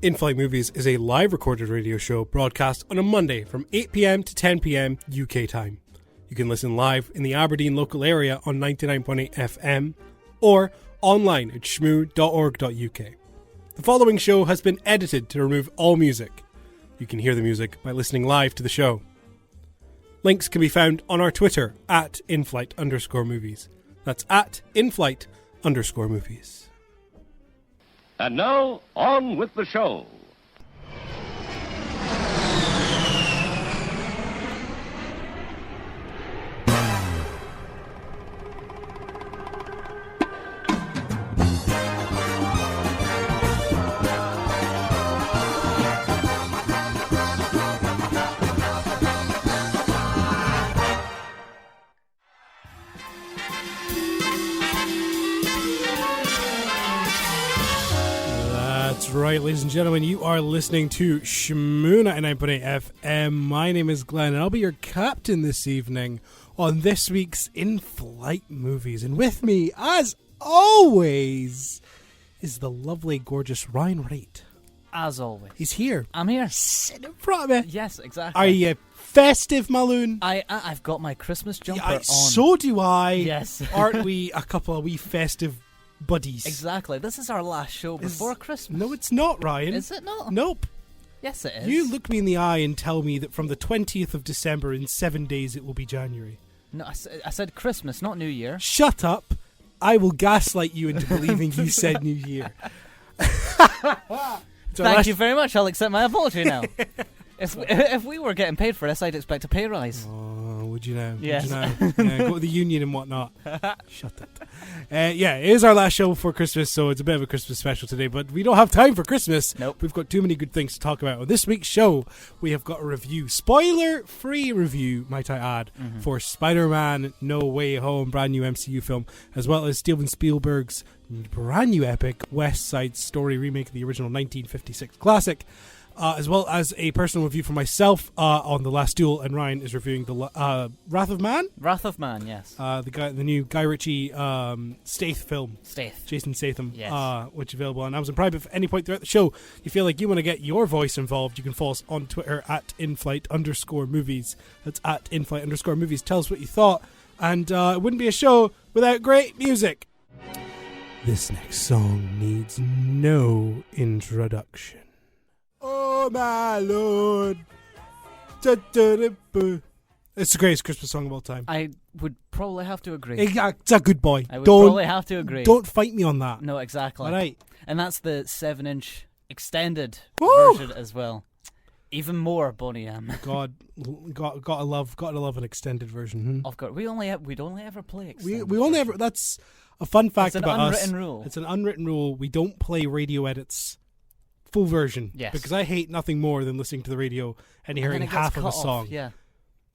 In-Flight Movies is a live recorded radio show broadcast on a Monday from 8 p.m. to 10 p.m. UK time. You can listen live in the Aberdeen local area on 99.8 FM or online at shmoo.org.uk. The following show has been edited to remove all music. You can hear the music by listening live to the show. Links can be found on our Twitter at inflight_movies. That's at inflight_movies. And now, on with the show. Right, ladies and gentlemen, you are listening to Shmoo 99.8 FM. My name is Glen, and I'll be your captain this evening on this week's In-Flight Movies. And with me, as always, is the lovely, gorgeous Ryan Wright. As always. He's here. I'm here. Sitting in front of me. Yes, exactly. Are you festive, Maloon? I've got my Christmas jumper on. So do I. Yes. Aren't we a couple of wee festive buddies? Exactly. This is our last show before Christmas. No, it's not, Ryan. Is it not? Nope. Yes, it is. You look me in the eye and tell me that from the 20th of December in 7 days it will be January. No, I said Christmas, not New Year. Shut up. I will gaslight you into believing you said New Year. Thank you very much. I'll accept my apology now. If we were getting paid for this, I'd expect a pay rise. Oh, would you now? Yes. Would you now? Go to the union and whatnot. Shut it. Yeah, it is our last show before Christmas, so it's a bit of a Christmas special today, but we don't have time for Christmas. Nope. We've got too many good things to talk about. On this week's show, we have got a review, spoiler-free review, might I add, for Spider-Man No Way Home, brand new MCU film, as well as Steven Spielberg's brand new epic West Side Story remake of the original 1956 classic. As well as a personal review for myself on The Last Duel, and Ryan is reviewing the Wrath of Man? Wrath of Man, yes. The new Guy Ritchie film. Jason Statham, yes. Which is available on Amazon Prime. If at any point throughout the show you feel like you want to get your voice involved, you can follow us on Twitter at inflight_movies. That's at inflight_movies. Tell us what you thought. And it wouldn't be a show without great music. This next song needs no introduction. Oh my Lord. It's the greatest Christmas song of all time. I would probably have to agree. It's a good boy. I would probably have to agree. Don't fight me on that. No, exactly. All right. And that's the 7-inch extended Woo! version as well. Even more Boney M. God, gotta love an extended version. Of course, we'd only ever play extended. We only ever. That's a fun fact about us. It's an unwritten rule. It's an unwritten rule. We don't play radio edits full version. Yes. Because I hate nothing more than listening to the radio and hearing half of a song. Yeah.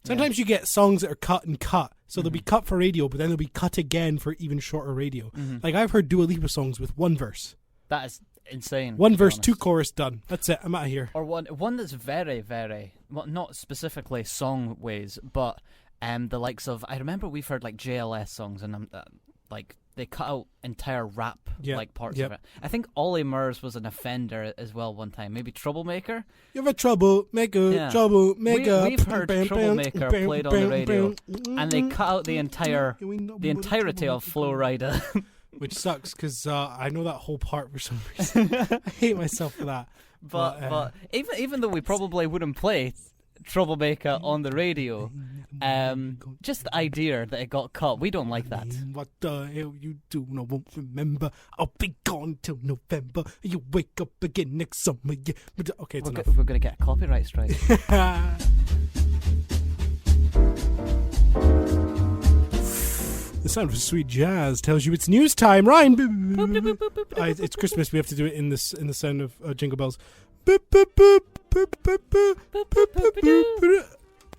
Sometimes you get songs that are cut and cut. So they'll be cut for radio, but then they'll be cut again for even shorter radio. Like I've heard Dua Lipa songs with one verse. That is insane. One verse, two chorus, done. That's it. I'm out of here. Or one that's very, very, well, not specifically song ways, but the likes of, I remember we've heard like JLS songs and like they cut out entire rap like parts of it. I think Ollie Murs was an offender as well one time. Maybe Troublemaker. You have a troublemaker, troublemaker. We've heard Troublemaker played on the radio, and they cut out the entirety of Flow Rider. Which sucks because I know that whole part for some reason. I hate myself for that. But even though we probably wouldn't play Troublemaker on the radio, just the idea that it got cut, we don't like that. What the hell you do? No, won't remember. I'll be gone till November. You wake up again next summer. Yeah. Okay, it's enough. We're going to get a copyright strike. The sound of sweet jazz tells you it's news time. Ryan, it's Christmas. We have to do it in the sound of jingle bells.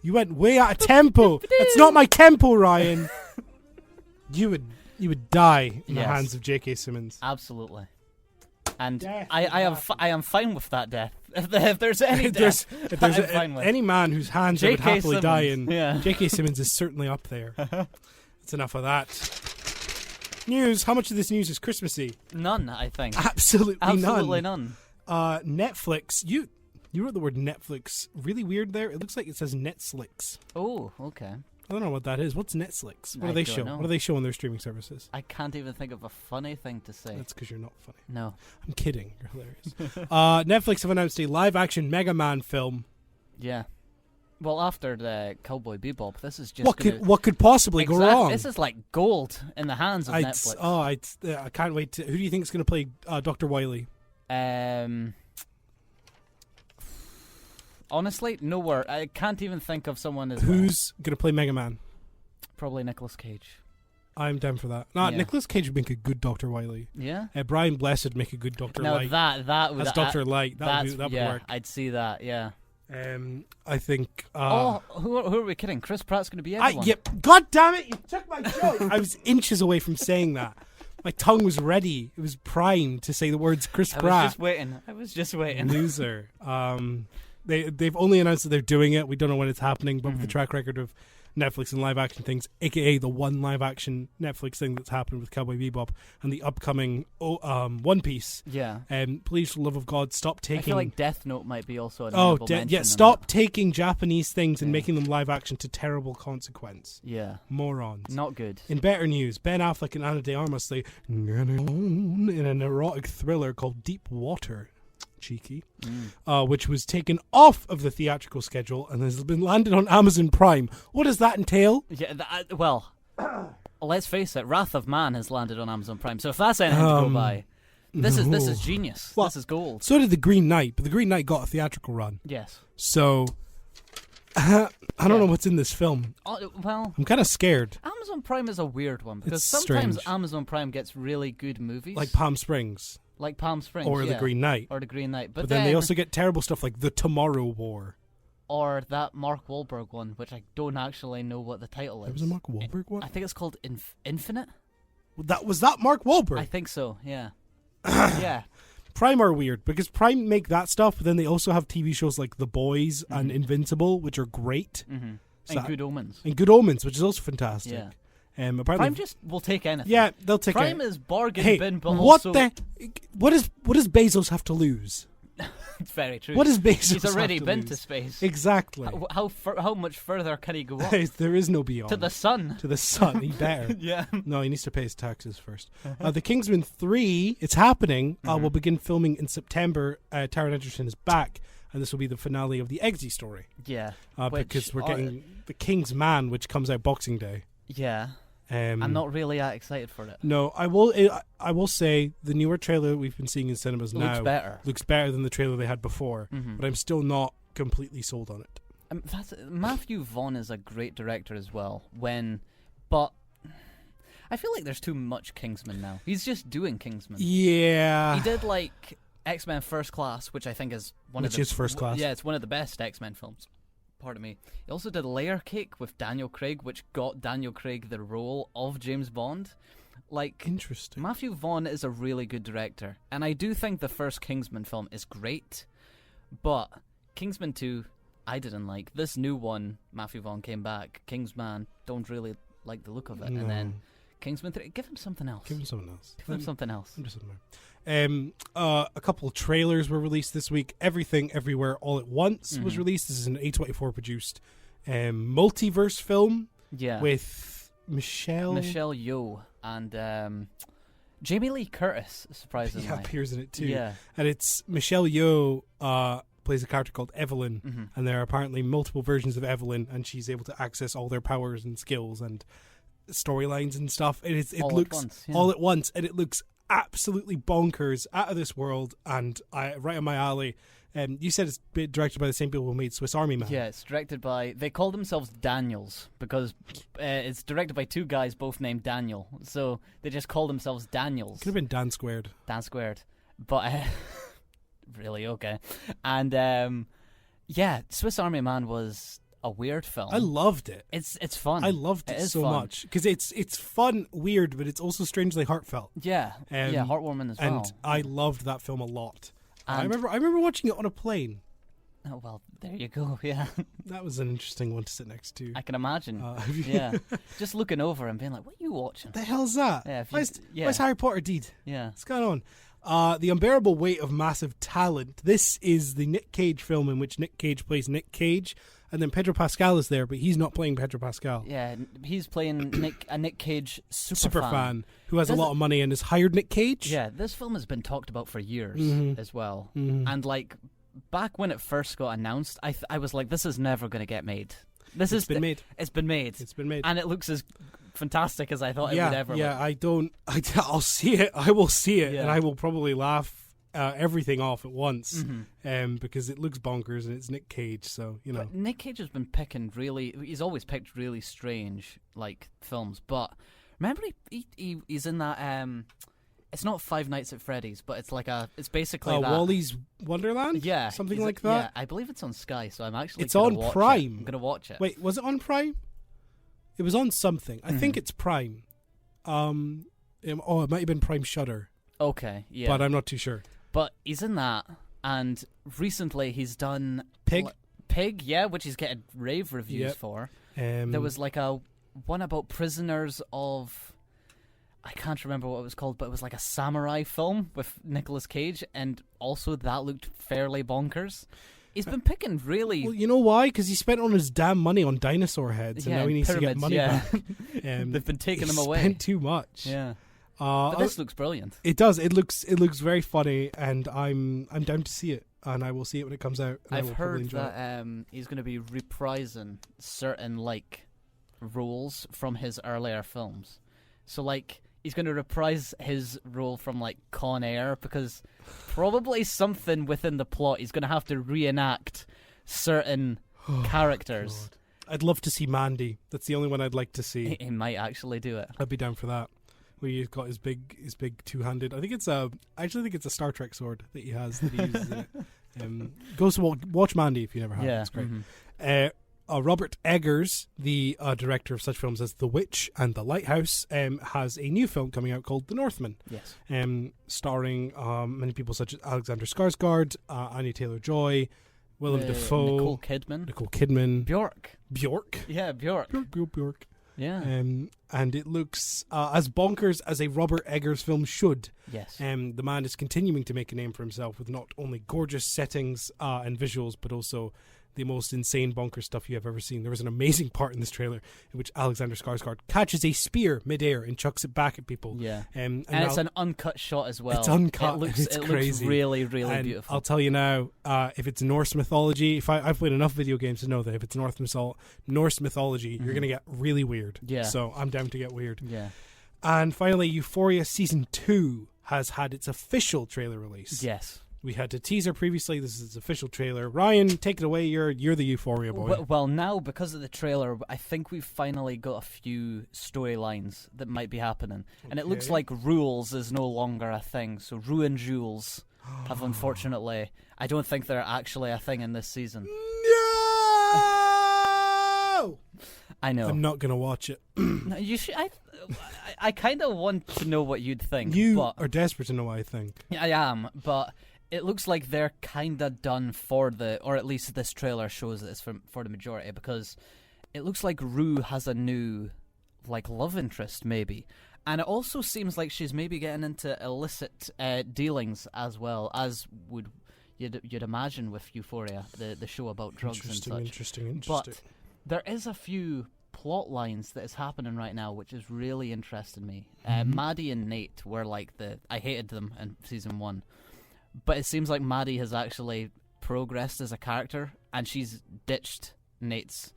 You went way out of tempo. That's not my tempo, Ryan. You would die in the hands of J.K. Simmons. Absolutely. And I am fine with that death. If there's any death, if there's any man whose hands I would happily die in, yeah. J.K. Simmons is certainly up there. That's enough of that. News. How much of this news is Christmassy? None, I think. Absolutely none. Netflix. You wrote the word Netflix really weird there. It looks like it says Netflix. Oh, okay. I don't know what that is. What's Netflix? What do I they don't show? know. What do they show on their streaming services? I can't even think of a funny thing to say. That's because you're not funny. No. I'm kidding. You're hilarious. Netflix have announced a live-action Mega Man film. Yeah. Well, after the Cowboy Bebop, this is just what could possibly go wrong? This is like gold in the hands of Netflix. I can't wait to. Who do you think is going to play Dr. Wily? Honestly, nowhere. I can't even think of someone as Who's going to play Mega Man? Probably Nicolas Cage. I'm down for that. Nicolas Cage would make a good Dr. Wily. Yeah. Brian Blessed would make a good Dr. Light. that would. That's Dr. Light. That would work. I'd see that. Yeah. I think. Who are we kidding? Chris Pratt's going to be everyone. God damn it! You took my joke. I was inches away from saying that. My tongue was ready. It was primed to say the words Chris Pratt. I was just waiting. Loser. They've only announced that they're doing it. We don't know when it's happening, but with the track record of Netflix and live action things, aka the one live action Netflix thing that's happened with Cowboy Bebop and the upcoming One Piece. Yeah. Please, for the love of God, stop taking. I feel like Death Note might be also an honorable mention. Yeah. Stop taking Japanese things and making them live action to terrible consequence. Yeah. Morons. Not good. In better news, Ben Affleck and Ana de Armas in an erotic thriller called Deep Water. Cheeky, which was taken off of the theatrical schedule and has been landed on Amazon Prime. What does that entail? Yeah, let's face it, Wrath of Man has landed on Amazon Prime. So if that's anything to go by, this is genius. This is gold. So did The Green Knight, but The Green Knight got a theatrical run. Yes. So I don't know what's in this film. Well, I'm kind of scared. Amazon Prime is a weird one because It's sometimes strange. Amazon Prime gets really good movies, Like Palm Springs. Like Palm Springs, Or The Green Knight. Or The Green Knight. But then they also get terrible stuff like The Tomorrow War. Or that Mark Wahlberg one, which I don't actually know what the title is. There was a Mark Wahlberg one? I think it's called Infinite. Was that Mark Wahlberg? I think so, yeah. Yeah. Prime are weird because Prime make that stuff, but then they also have TV shows like The Boys and Invincible, which are great. Mm-hmm. And Good Omens. And Good Omens, which is also fantastic. Yeah. Apparently Prime just will take anything. Yeah, they'll take Prime is bargain bin, but what also... what does Bezos have to lose? It's very true. What does Bezos He's already have to been lose? to space. Exactly. How much further can he go up? There is no beyond. To the sun. To the sun. He better. Yeah. No, he needs to pay his taxes first. The Kingsman 3, it's happening. Will begin filming in September. Taron Egerton is back. And this will be the finale of the Eggsy story. Yeah. Because we're getting the Kingsman, which comes out Boxing Day. Yeah. I'm not really that excited for it. No, I will say the newer trailer we've been seeing in cinemas now looks better than the trailer they had before, but I'm still not completely sold on it. Matthew Vaughn is a great director as well. But I feel like there's too much Kingsman now. He's just doing Kingsman. Yeah, he did like X-Men First Class, which I think is First Class. Yeah, it's one of the best X-Men films. Pardon me. He also did Layer Cake with Daniel Craig, which got Daniel Craig the role of James Bond. Interesting. Matthew Vaughn is a really good director, and I do think the first Kingsman film is great, but Kingsman 2, I didn't like. This new one, Matthew Vaughn came back. Kingsman, don't really like the look of it. No. And then Kingsman 3, give him something else. Give him something else. A couple of trailers were released this week. Everything, Everywhere, All at Once was released. This is an A24 produced multiverse film. Yeah. With Michelle Yeoh and Jamie Lee Curtis, surprisingly. Yeah, appears in it too. Yeah. And it's Michelle Yeoh plays a character called Evelyn, and there are apparently multiple versions of Evelyn, and she's able to access all their powers and skills and storylines and stuff. It looks all at once, and it looks absolutely bonkers, out of this world, and right on my alley. You said it's directed by the same people who made Swiss Army Man. Yeah, it's directed by... They call themselves Daniels because it's directed by two guys both named Daniel. So they just call themselves Daniels. Could have been Dan Squared. But... really, okay. And, Swiss Army Man was a weird film. I loved it. It's fun. I loved it so much. Because it's fun, weird, but it's also strangely heartfelt. Yeah. Heartwarming as well. And I loved that film a lot. I remember watching it on a plane. Oh, well, there you go, yeah. That was an interesting one to sit next to. I can imagine. Yeah. Just looking over and being like, what are you watching? The hell's that? Yeah, why's Harry Potter deed? Yeah. What's going The Unbearable Weight of Massive Talent. This is the Nick Cage film in which Nick Cage plays Nick Cage, and then Pedro Pascal is there, but he's not playing Pedro Pascal. Yeah, he's playing a Nick Cage super fan who has a lot of money and has hired Nick Cage. Yeah, this film has been talked about for years as well. And like back when it first got announced, I was like, this is never going to get made. It's been made. It's been made, and it looks as fantastic as I thought it would ever. Yeah, I'll see it. I will see it, and I will probably laugh everything off at once, because it looks bonkers and it's Nick Cage. So But Nick Cage has been picking he's always picked really strange like films. But remember, he's in that. It's not Five Nights at Freddy's, but it's like it's basically that. Wally's Wonderland. Yeah, something like that. Yeah, I believe it's on Sky. So I'm actually. It's on Prime. I'm gonna watch it. Wait, was it on Prime? It was on something. I think it's Prime. It might have been Prime Shudder. Okay, yeah, but I'm not too sure. But he's in that, and recently he's done Pig, yeah, which he's getting rave reviews for. There was like a one about prisoners of. I can't remember what it was called, but it was like a samurai film with Nicolas Cage, and also that looked fairly bonkers. He's been picking really... Well, you know why? Because he spent all his damn money on dinosaur heads, and now he needs to get money back. They've been taking them away. He spent too much. Yeah. But this looks brilliant. It does. It looks very funny, and I'm down to see it, and I will see it when it comes out. I've heard that he's going to be reprising certain roles from his earlier films. So he's going to reprise his role from Con Air, because probably something within the plot he's going to have to reenact certain characters. God. I'd love to see Mandy. That's the only one I'd like to see. He might actually do it. I'd be down for that. Where he's got his big two-handed. I actually think it's a Star Trek sword that he has that he uses in it. Go watch Mandy if you never have. Yeah, it's great. Robert Eggers, the director of such films as The Witch and The Lighthouse, has a new film coming out called The Northman. Yes. Starring many people such as Alexander Skarsgård, Anya Taylor-Joy, Willem Dafoe, Nicole Kidman, Bjork. Yeah, Bjork. Yeah. And it looks as bonkers as a Robert Eggers film should. Yes. The man is continuing to make a name for himself with not only gorgeous settings and visuals, but also the most insane bonkers stuff you have ever seen. There was an amazing part in this trailer in which Alexander Skarsgård catches a spear midair and chucks it back at people. Yeah. And it's an uncut shot as well. It's uncut. It looks crazy. Really, really beautiful. I'll tell you now, if it's Norse mythology, I've played enough video games to know that if it's Norse mythology, you're going to get really weird. Yeah. So I'm down to get weird. Yeah. And finally, Euphoria Season 2 has had its official trailer release. Yes. We had a teaser previously. This is its official trailer. Ryan, take it away. You're the Euphoria boy. Well, now, because of the trailer, I think we've finally got a few storylines that might be happening. Okay. And it looks like rules is no longer a thing. So Rue and Jules have unfortunately... I don't think they're actually a thing in this season. No! I know. I'm not going to watch it. No, you should... I kind of want to know what you'd think. You are desperate to know what I think. I am, but... It looks like they're kind of done for or at least this trailer shows that it's for the majority, because it looks like Rue has a new, love interest, maybe. And it also seems like she's maybe getting into illicit dealings as well, as you'd imagine with Euphoria, the show about drugs and such. Interesting. But there is a few plot lines that is happening right now, which is really interesting me. Maddie and Nate were I hated them in season 1. But it seems like Maddie has actually progressed as a character, and she's ditched Nate's,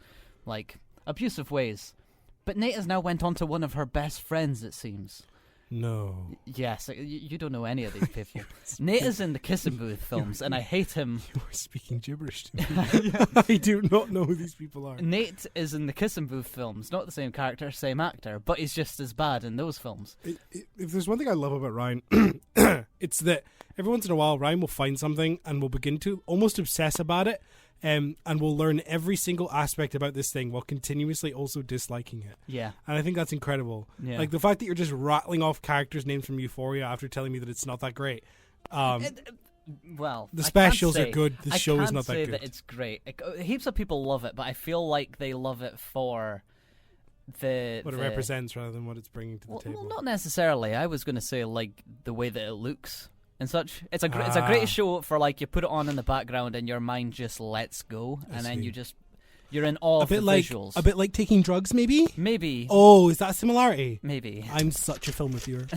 abusive ways. But Nate has now went on to one of her best friends, it seems. No. Yes, you don't know any of these people. Nate is in the Kissing Booth films, and I hate him. You are speaking gibberish to me. I do not know who these people are. Nate is in the Kissing Booth films, not the same character, same actor, but he's just as bad in those films. If there's one thing I love about Ryan, it's that every once in a while Ryan will find something and will begin to almost obsess about it. And we'll learn every single aspect about this thing while continuously also disliking it. Yeah. And I think that's incredible. Yeah. The fact that you're just rattling off characters' names from Euphoria after telling me that it's not that great. Well, the specials are good. The show is not that good. I can't say that it's great. Heaps of people love it, but I feel like they love it for what it represents rather than what it's bringing to the table. Well, not necessarily. I was going to say the way that it looks and such. It's a great show for like you put it on in the background and your mind just lets go, and then you're in awe of the visuals. A bit like taking drugs, maybe? Maybe. Oh, is that a similarity? Maybe. I'm such a film reviewer.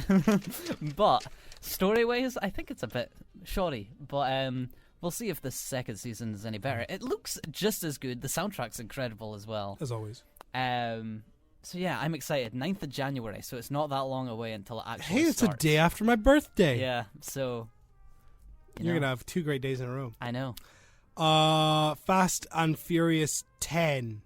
But story-wise, I think it's a bit shoddy. But we'll see if the second season is any better. It looks just as good. The soundtrack's incredible as well. As always. So yeah, I'm excited. 9th of January, so it's not that long away until it actually starts. Hey, it's a day after my birthday. Yeah, so... You're going to have 2 great days in a row. I know. Fast and Furious 10.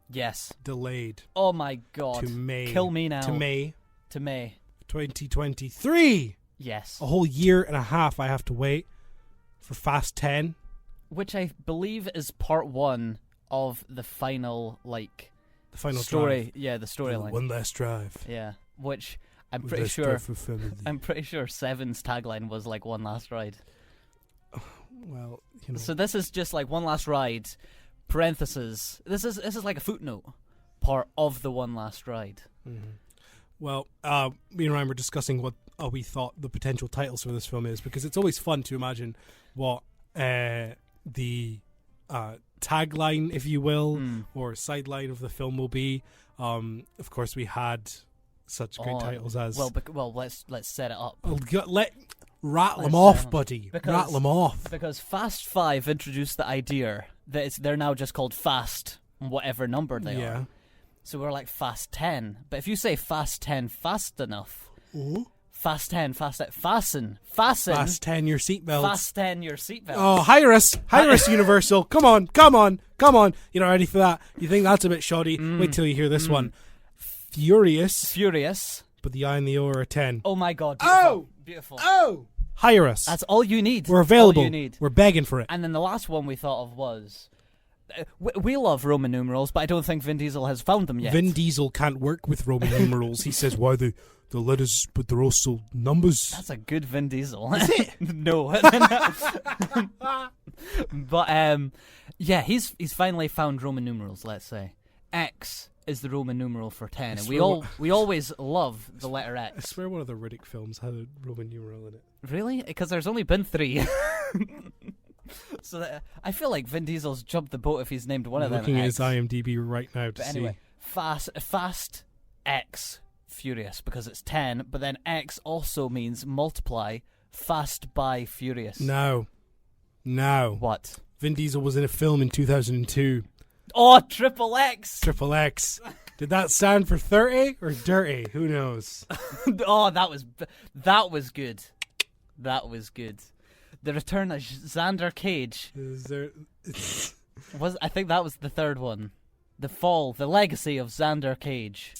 Yes. Delayed. Oh my god. To May. Kill me now. To May. 2023. Yes. A whole year and a half I have to wait for Fast 10. Which I believe is part 1 of the final, the final story. drive. Yeah, the storyline. One last drive. Yeah, which I'm pretty sure 7's tagline was one last ride. Well, So this is just one last ride, parentheses. This is like a footnote, part of the one last ride. Mm-hmm. Well, me and Ryan were discussing what we thought the potential titles for this film is, because it's always fun to imagine what the tagline, if you will, or sideline of the film will be. Of course, we had such great titles as let's set it up. Rattle them off, buddy. Rattle them off. Because Fast 5 introduced the idea that they're now just called Fast, whatever number they are. So we're like Fast 10. But if you say Fast 10 fast enough, Fast 10, fasten. FasTen your seatbelts. FasTen your seatbelts. Oh, hire us, Universal. Come on. You're not ready for that. You think that's a bit shoddy? Wait till you hear this one. Furious. But the I and the O are a 10. Oh my god. Beautiful. Oh! Hire us. That's all you need. We're available. All you need. We're begging for it. And then the last one we thought of was... We love Roman numerals, but I don't think Vin Diesel has found them yet. Vin Diesel can't work with Roman numerals. He says, why the letters, but they're also numbers. That's a good Vin Diesel. Is it? No. But, yeah, he's finally found Roman numerals, let's say. X is the Roman numeral for 10, and we always love the letter X. I swear one of the Riddick films had a Roman numeral in it. Really? Because there's only been 3. So I feel like Vin Diesel's jumped the boat if he's named one of them. Looking at his IMDb right now to see. Anyway, Fast X Furious, because it's 10, but then X also means multiply Fast by Furious. No. What? Vin Diesel was in a film in 2002. Oh, Triple X. Did that sound for 30 or dirty? Who knows? Oh, that was good. That was good. The Return of Xander Cage. I think that was the third one. The Legacy of Xander Cage.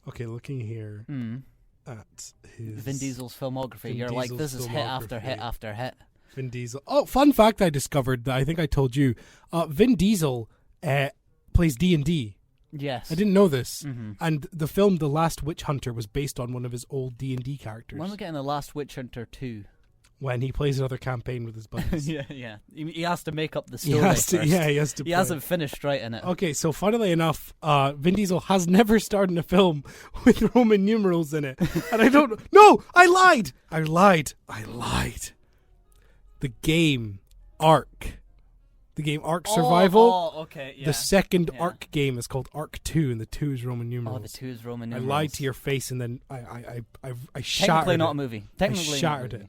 Okay, looking here at his Vin Diesel's filmography. You're like, this is hit after hit after hit. Vin Diesel. Oh, fun fact I discovered that I think I told you. Vin Diesel plays D&D. Yes. I didn't know this. Mm-hmm. And the film The Last Witch Hunter was based on one of his old D&D characters. When are we getting The Last Witch Hunter 2? When he plays another campaign with his buddies. yeah. He has to make up the story first. He has to He hasn't finished writing it. Okay, so funnily enough, Vin Diesel has never starred in a film with Roman numerals in it. And I don't... No! I lied! The game Ark. The game Ark Survival. Oh, okay, yeah. The second Ark game is called Ark 2, and the 2 is Roman numerals. Oh, the 2 is Roman numerals. I lied to your face, and then I shattered Technically not it. a movie. I shattered it.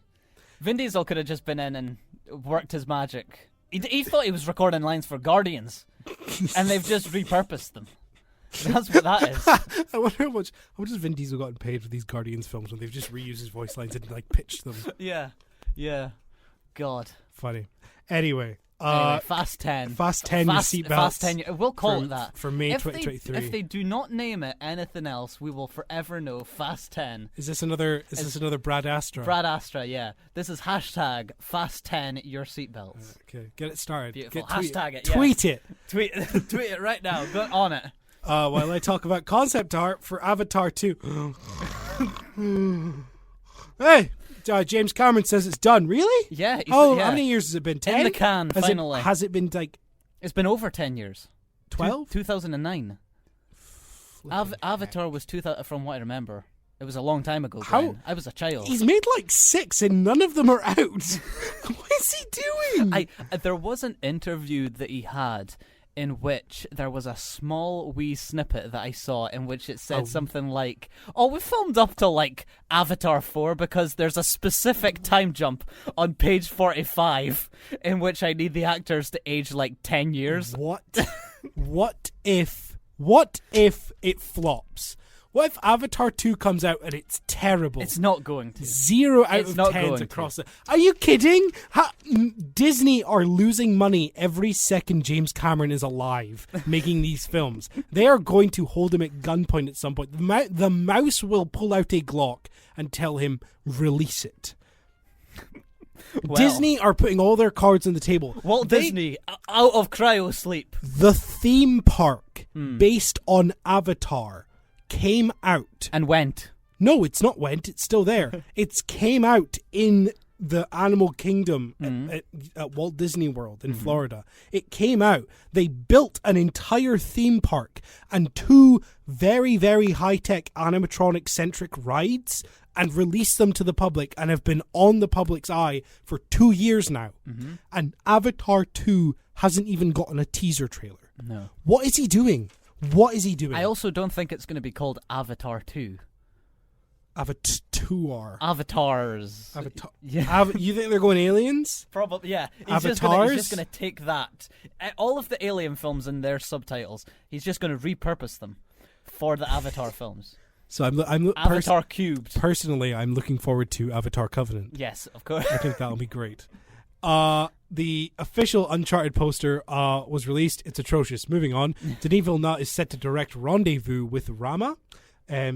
Vin Diesel could have just been in and worked his magic. He thought he was recording lines for Guardians, and they've just repurposed them. That's what that is. I wonder how much has Vin Diesel gotten paid for these Guardians films when they've just reused his voice lines and pitched them. Yeah. God. Funny. Anyway, FasTen. FasTen your seatbelts. FasTen. We'll call it that. For May 2023. If they do not name it anything else, we will forever know FasTen. Is this another Brad Astra? Brad Astra, yeah. This is hashtag FasTen your seatbelts. Okay, get it started. Beautiful. Hashtag it. Tweet it. Tweet it right now. Go on it. While I talk about concept art for Avatar 2. Hey. James Cameron says it's done. Really? Yeah. How many years has it been? 10? In the can, finally. Has it been It's been over 10 years. 12? 2009. Avatar was 2000, from what I remember. It was a long time ago, How? Glenn. I was a child. He's made like 6 and none of them are out. What is he doing? There was an interview that he had in which there was a small wee snippet that I saw in which it said something like, we filmed up to like Avatar 4 because there's a specific time jump on page 45 in which I need the actors to age like 10 years. What? What if it flops? What if Avatar 2 comes out and it's terrible? It's not going to. 0 out of 10 across it. Are you kidding? Disney are losing money every second James Cameron is alive making these films. They are going to hold him at gunpoint at some point. The mouse will pull out a Glock and tell him, release it. Well, Disney are putting all their cards on the table. Walt Disney, out of cryo sleep. The theme park based on Avatar came out. And went. No, it's not went. It's still there. It's came out in the Animal Kingdom at Walt Disney World in Florida. It came out. They built an entire theme park and 2 very, very high-tech animatronic-centric rides and released them to the public and have been on the public's eye for 2 years now. And Avatar 2 hasn't even gotten a teaser trailer. No. What is he doing? What is he doing? I also don't think it's going to be called Avatar 2. Avatar. Avatars. Avatar. Yeah. You think they're going aliens? Probably, yeah. He's just going to take that. All of the alien films and their subtitles, he's just going to repurpose them for the Avatar films. So I'm Avatar cubed. Personally, I'm looking forward to Avatar Covenant. Yes, of course. I think that'll be great. The official Uncharted poster was released. It's atrocious. Moving on. Denis Villeneuve is set to direct Rendezvous with Rama,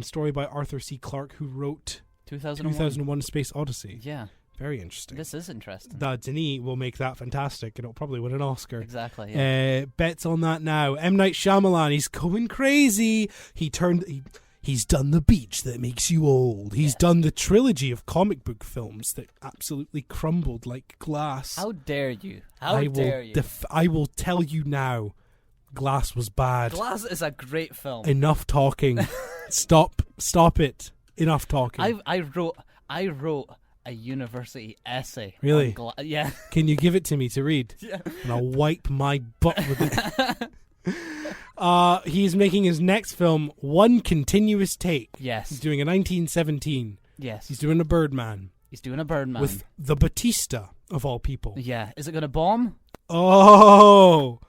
story by Arthur C. Clarke, who wrote 2001: Space Odyssey. Yeah. Very interesting. This is interesting. Denis will make that fantastic, and it'll probably win an Oscar. Exactly. Yeah. Bets on that now. M. Night Shyamalan, he's going crazy. He's done The Beach that makes you old. He's done the trilogy of comic book films that absolutely crumbled like glass. How dare you? How dare you? I will tell you now, Glass was bad. Glass is a great film. Enough talking. Stop it. Enough talking. I wrote a university essay. Really? Yeah. Can you give it to me to read? Yeah. And I'll wipe my butt with it. He's making his next film one continuous take. Yes. He's doing a 1917. Yes. He's doing a Birdman. He's doing a Birdman. With the Batista, of all people. Yeah. Is it going to bomb? Oh.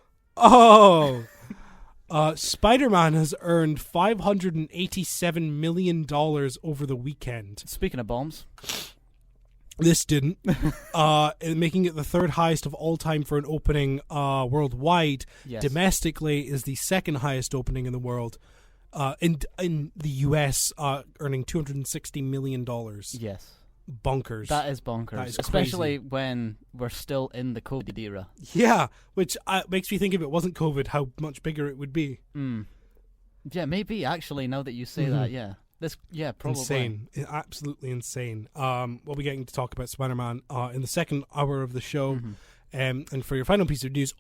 Spider-Man has earned $587 million over the weekend. Speaking of bombs. This didn't. Making it the 3rd highest of all time for an opening worldwide. Yes. Domestically is the 2nd highest opening in the world. In the US, earning $260 million. Yes. Bonkers. That is bonkers. That is especially crazy. when we're still in the COVID era. Yeah, which makes me think if it wasn't COVID, how much bigger it would be. Yeah, maybe, actually, now that you say that, yeah. Probably. Insane. Absolutely insane. We'll be getting to talk about Spider-Man in the second hour of the show. And for your final piece of news,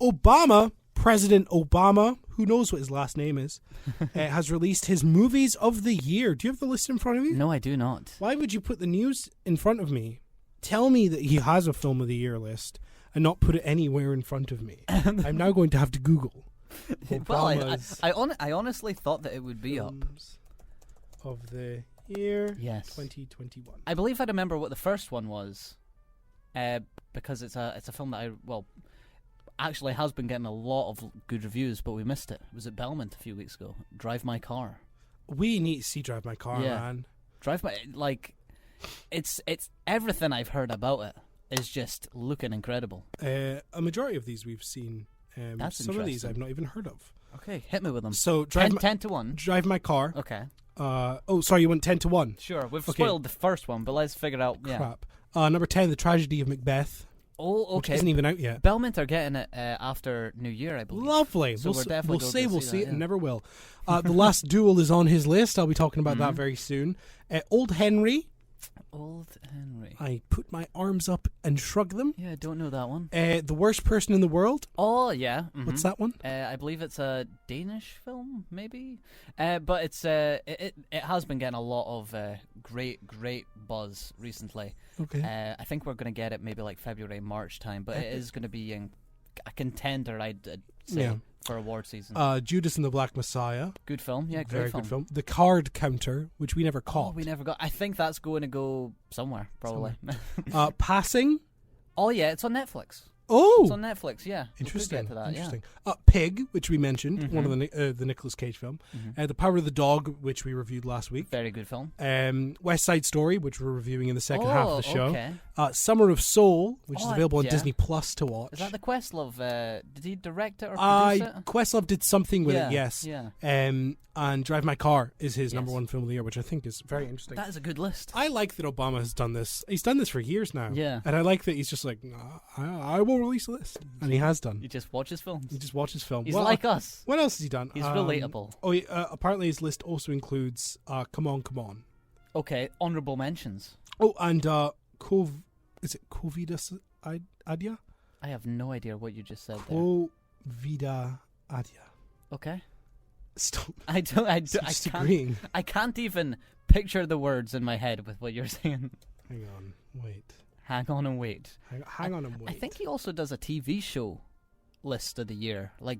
President Obama, who knows what his last name is, has released his movies of the year. Do you have the list in front of you? No, I do not. Why would you put the news in front of me? Tell me that he has a film of the year list and not put it anywhere in front of me. I'm now going to have to Google. Well, I honestly thought that it would be up. Of the year, yes, 2021. I believe I remember what the first one was, because it's a film that actually has been getting a lot of good reviews, but we missed it. It was at Belmont a few weeks ago. Drive My Car. We need to see Drive My Car, man. It's everything I've heard about it is just looking incredible. A majority of these we've seen. That's some of these I've not even heard of. Okay, hit me with them. So 10 to 1. Drive My Car. Okay. Sorry, you went 10 to 1. Sure, we've spoiled the first one, but let's figure out. Crap. Number 10, The Tragedy of Macbeth. Oh, okay. Which isn't even out yet. Belmont are getting it after New Year, I believe. Lovely. So we'll see it and never will. The Last Duel is on his list. I'll be talking about that very soon. Old Henry Old Henry. I put my arms up and shrug them. Yeah, I don't know that one. The Worst Person in the World. Oh, yeah. Mm-hmm. What's that one? I believe it's a Danish film, maybe. But it's it has been getting a lot of great buzz recently. Okay. I think we're going to get it maybe like February, March time, but it is going to be a contender, I'd say, for award season. Judas and the Black Messiah. Good film, yeah, great Very film. good film. The Card Counter, which we never caught. Oh, we never got. I think that's going to go somewhere, probably. Passing. Oh, yeah, it's on Netflix. Oh, it's on Netflix. Yeah, interesting. We'll get to that, interesting. Yeah. Pig, which we mentioned, Mm-hmm. one of the Nicolas Cage film. Mm-hmm. The Power of the Dog, which we reviewed last week. Very good film. West Side Story, which we're reviewing in the second half of the show. Okay. Summer of Soul, which is available on yeah. Disney Plus to watch. Is that the Questlove? Did he direct it or produce it? Questlove did something with it, yes. Yeah. And Drive My Car is his number one film of the year, which I think is very interesting. That is a good list. I like that Obama has done this. He's done this for years now. Yeah. And I like that he's just like, I will release a list. And he has done. You just watch his films. He just watches film. He's like us. What else has he done? He's relatable. Oh, apparently his list also includes Come On, Come On. Okay, honourable mentions. Oh, and is it Covidas Adia? I have no idea what you just said there. Covida Adia. Okay. Stop. I can't even picture the words in my head with what you're saying. Hang on, wait. Hang on and wait. Hang on and wait. I think he also does a TV show list of the year, like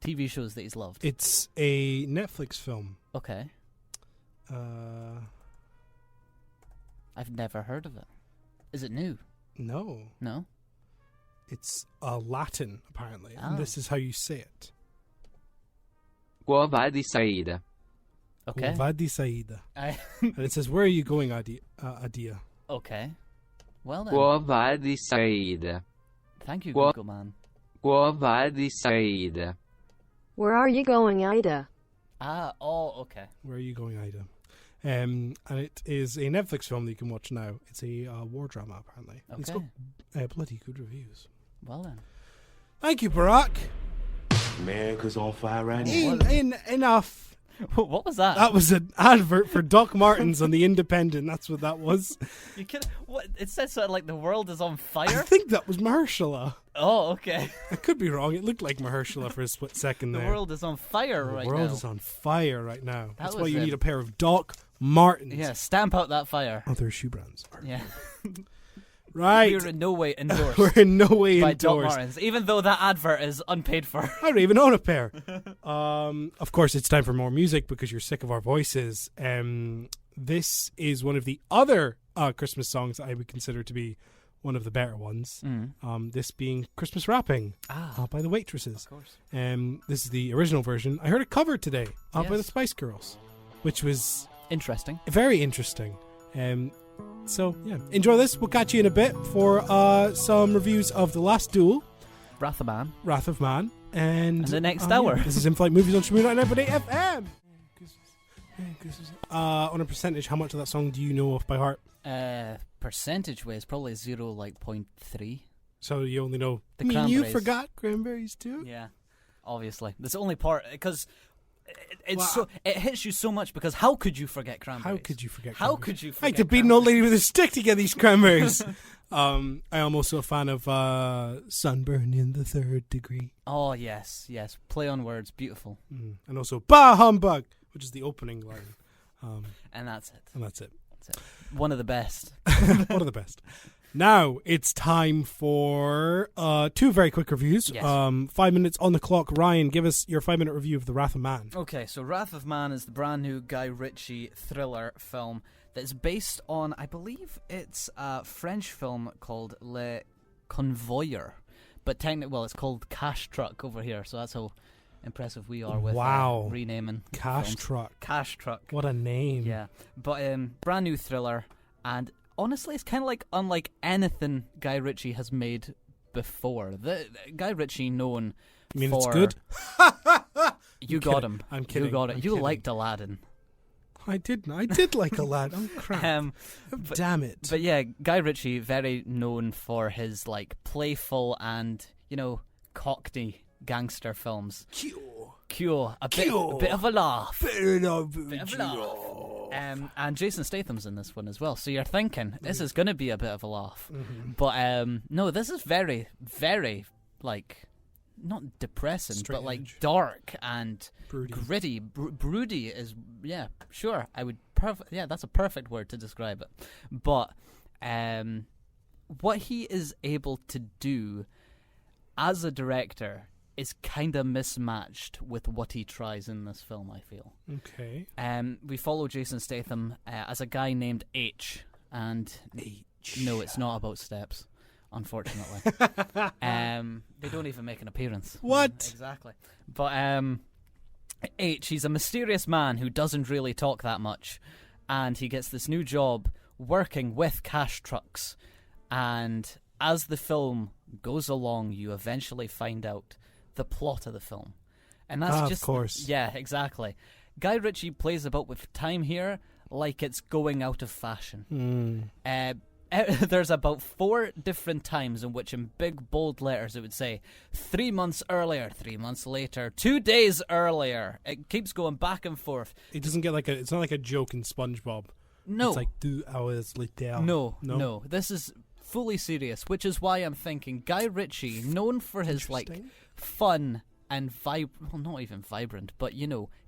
TV shows that he's loved. It's a Netflix film. Okay. I've never heard of it. Is it new? No. No? It's Latin, apparently. Oh. And this is how you say it. Qual vai de saída? Okay. Qual vai de saída. And it says, where are you going, Adia? Okay. Well then. Qual vai de saída? Thank you, Qual- Google man. Qual vai de saída? Where are you going, Ida? Okay. Where are you going, Ida? And it is a Netflix film that you can watch now. It's a war drama, apparently. Okay. It's got bloody good reviews. Well then. Thank you, Barack. America's on fire right now. Enough. What was that? That was an advert for Doc Martens on The Independent. That's what that was. You could. What? It says something like the world is on I fire. think that was Mahershala. Oh, okay. I could be wrong. It looked like Mahershala for a split second The there. world is on fire right now. The world is on fire right now. That's why was you it. need a pair of Doc Martens. Yeah, stamp out that fire. Other shoe brands. Yeah. Right. We're in no way endorsed. We're in no way by Doc endorsed. Martens, even though that advert is unpaid for. I don't even own a pair. Of course, it's time for more music because you're sick of our voices. This is one of the other Christmas songs I would consider to be one of the better ones. This being Christmas Wrapping by the Waitresses. Of course. This is the original version. I heard it covered today by the Yes. Spice Girls, which was Interesting. very interesting. So, yeah, enjoy this. We'll catch you in a bit for some reviews of The Last Duel, Wrath of Man. Wrath of Man, and the next hour. This is In-Flight Movies on Shmoon 99.8 FM. On a percentage, how much of that song do you know off by heart? Percentage wise, probably 0.3. So you only know The You Cranberries. forgot Cranberries too? Yeah, obviously. That's the only part because it Well, hits you so much because how could you forget Cranberries? How could you forget How Cranberries? could you I forget like to beat an old lady with a stick to get these Cranberries. I am also a fan of Sunburn in the Third Degree. Oh yes, yes. Play on words, beautiful. And also Bah Humbug, which is the opening line. And that's it. And that's it. That's it. One of the best. One of the best. Now it's time for two very quick reviews. Yes. 5 minutes on the clock. Ryan, give us your 5 minute review of The Wrath of Man. Okay, so Wrath of Man is the brand new Guy Ritchie thriller film that's based on, I believe it's a French film called Le Convoyeur. But technically, well, it's called Cash Truck over here, so that's how impressive we are with renaming Cash films. Truck. Cash Truck. What a name. Yeah, but brand new thriller, and honestly, it's kind of like unlike anything Guy Ritchie has made before. The Guy Ritchie known You mean for it's good? You got him. I'm kidding. You got it. I'm You kidding. liked Aladdin. I did like a lad. Oh, crap. Damn it. But yeah, Guy Ritchie, very known for his like playful and, you know, cockney gangster films. Cue. A bit of a laugh. Bit of a laugh. And Jason Statham's in this one as well. So you're thinking, this is going to be a bit of a laugh. But no, this is very, very, like, not depressing, Straight but like edge. dark and Broody. gritty. Broody is, yeah, sure. That's a perfect word to describe it. But what he is able to do as a director is kind of mismatched with what he tries in this film, I feel. Okay. We follow Jason Statham as a guy named H. And no, it's not about steps, unfortunately. They don't even make an appearance. What? Exactly. But H, he's a mysterious man who doesn't really talk that much. And he gets this new job working with cash trucks. And as the film goes along, you eventually find out the plot of the film. And that's just... Of course. Yeah, exactly. Guy Ritchie plays about with time here like it's going out of fashion. There's about 4 different times in which in big bold letters it would say 3 months earlier, 3 months later, 2 days earlier. It keeps going back and forth. It doesn't get it's not like a joke in SpongeBob. No. It's like 2 hours later. No. This is fully serious, which is why I'm thinking Guy Ritchie, known for his like fun and not even vibrant, but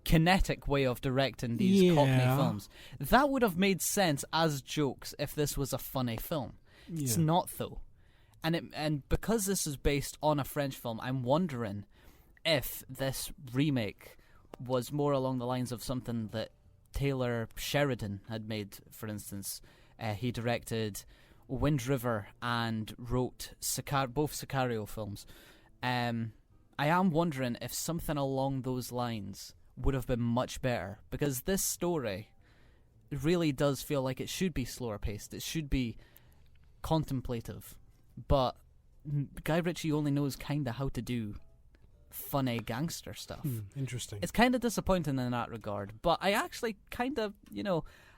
kinetic way of directing these Cockney films. That would have made sense as jokes if this was a funny film. Yeah. It's not though. And because this is based on a French film, I'm wondering if this remake was more along the lines of something that Taylor Sheridan had made, for instance. He directed Wind River and wrote both Sicario films. I am wondering if something along those lines would have been much better, because this story really does feel like it should be slower paced. It should be contemplative, but Guy Ritchie only knows kind of how to do funny gangster stuff. Interesting. It's kind of disappointing in that regard, but I actually kind of,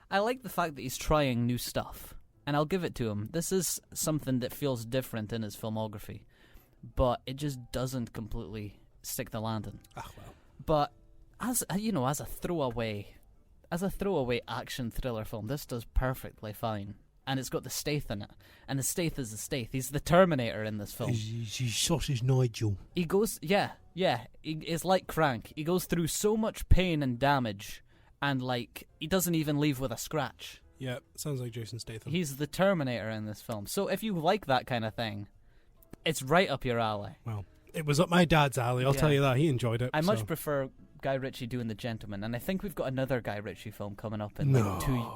I like the fact that he's trying new stuff, and I'll give it to him. This is something that feels different in his filmography, but it just doesn't completely stick the landing. Ah, well. But as a throwaway action thriller film, this does perfectly fine. And it's got the Stath in it. And the Stath is the Stath. He's the Terminator in this film. He's Sausage Nigel. He goes, it's like Crank. He goes through so much pain and damage, and he doesn't even leave with a scratch. Yeah, sounds like Jason Statham. He's the Terminator in this film. So if you like that kind of thing, it's right up your alley. Well, it was up my dad's alley, I'll tell you that. He enjoyed it. I much prefer Guy Ritchie doing The Gentleman, and I think we've got another Guy Ritchie film coming up in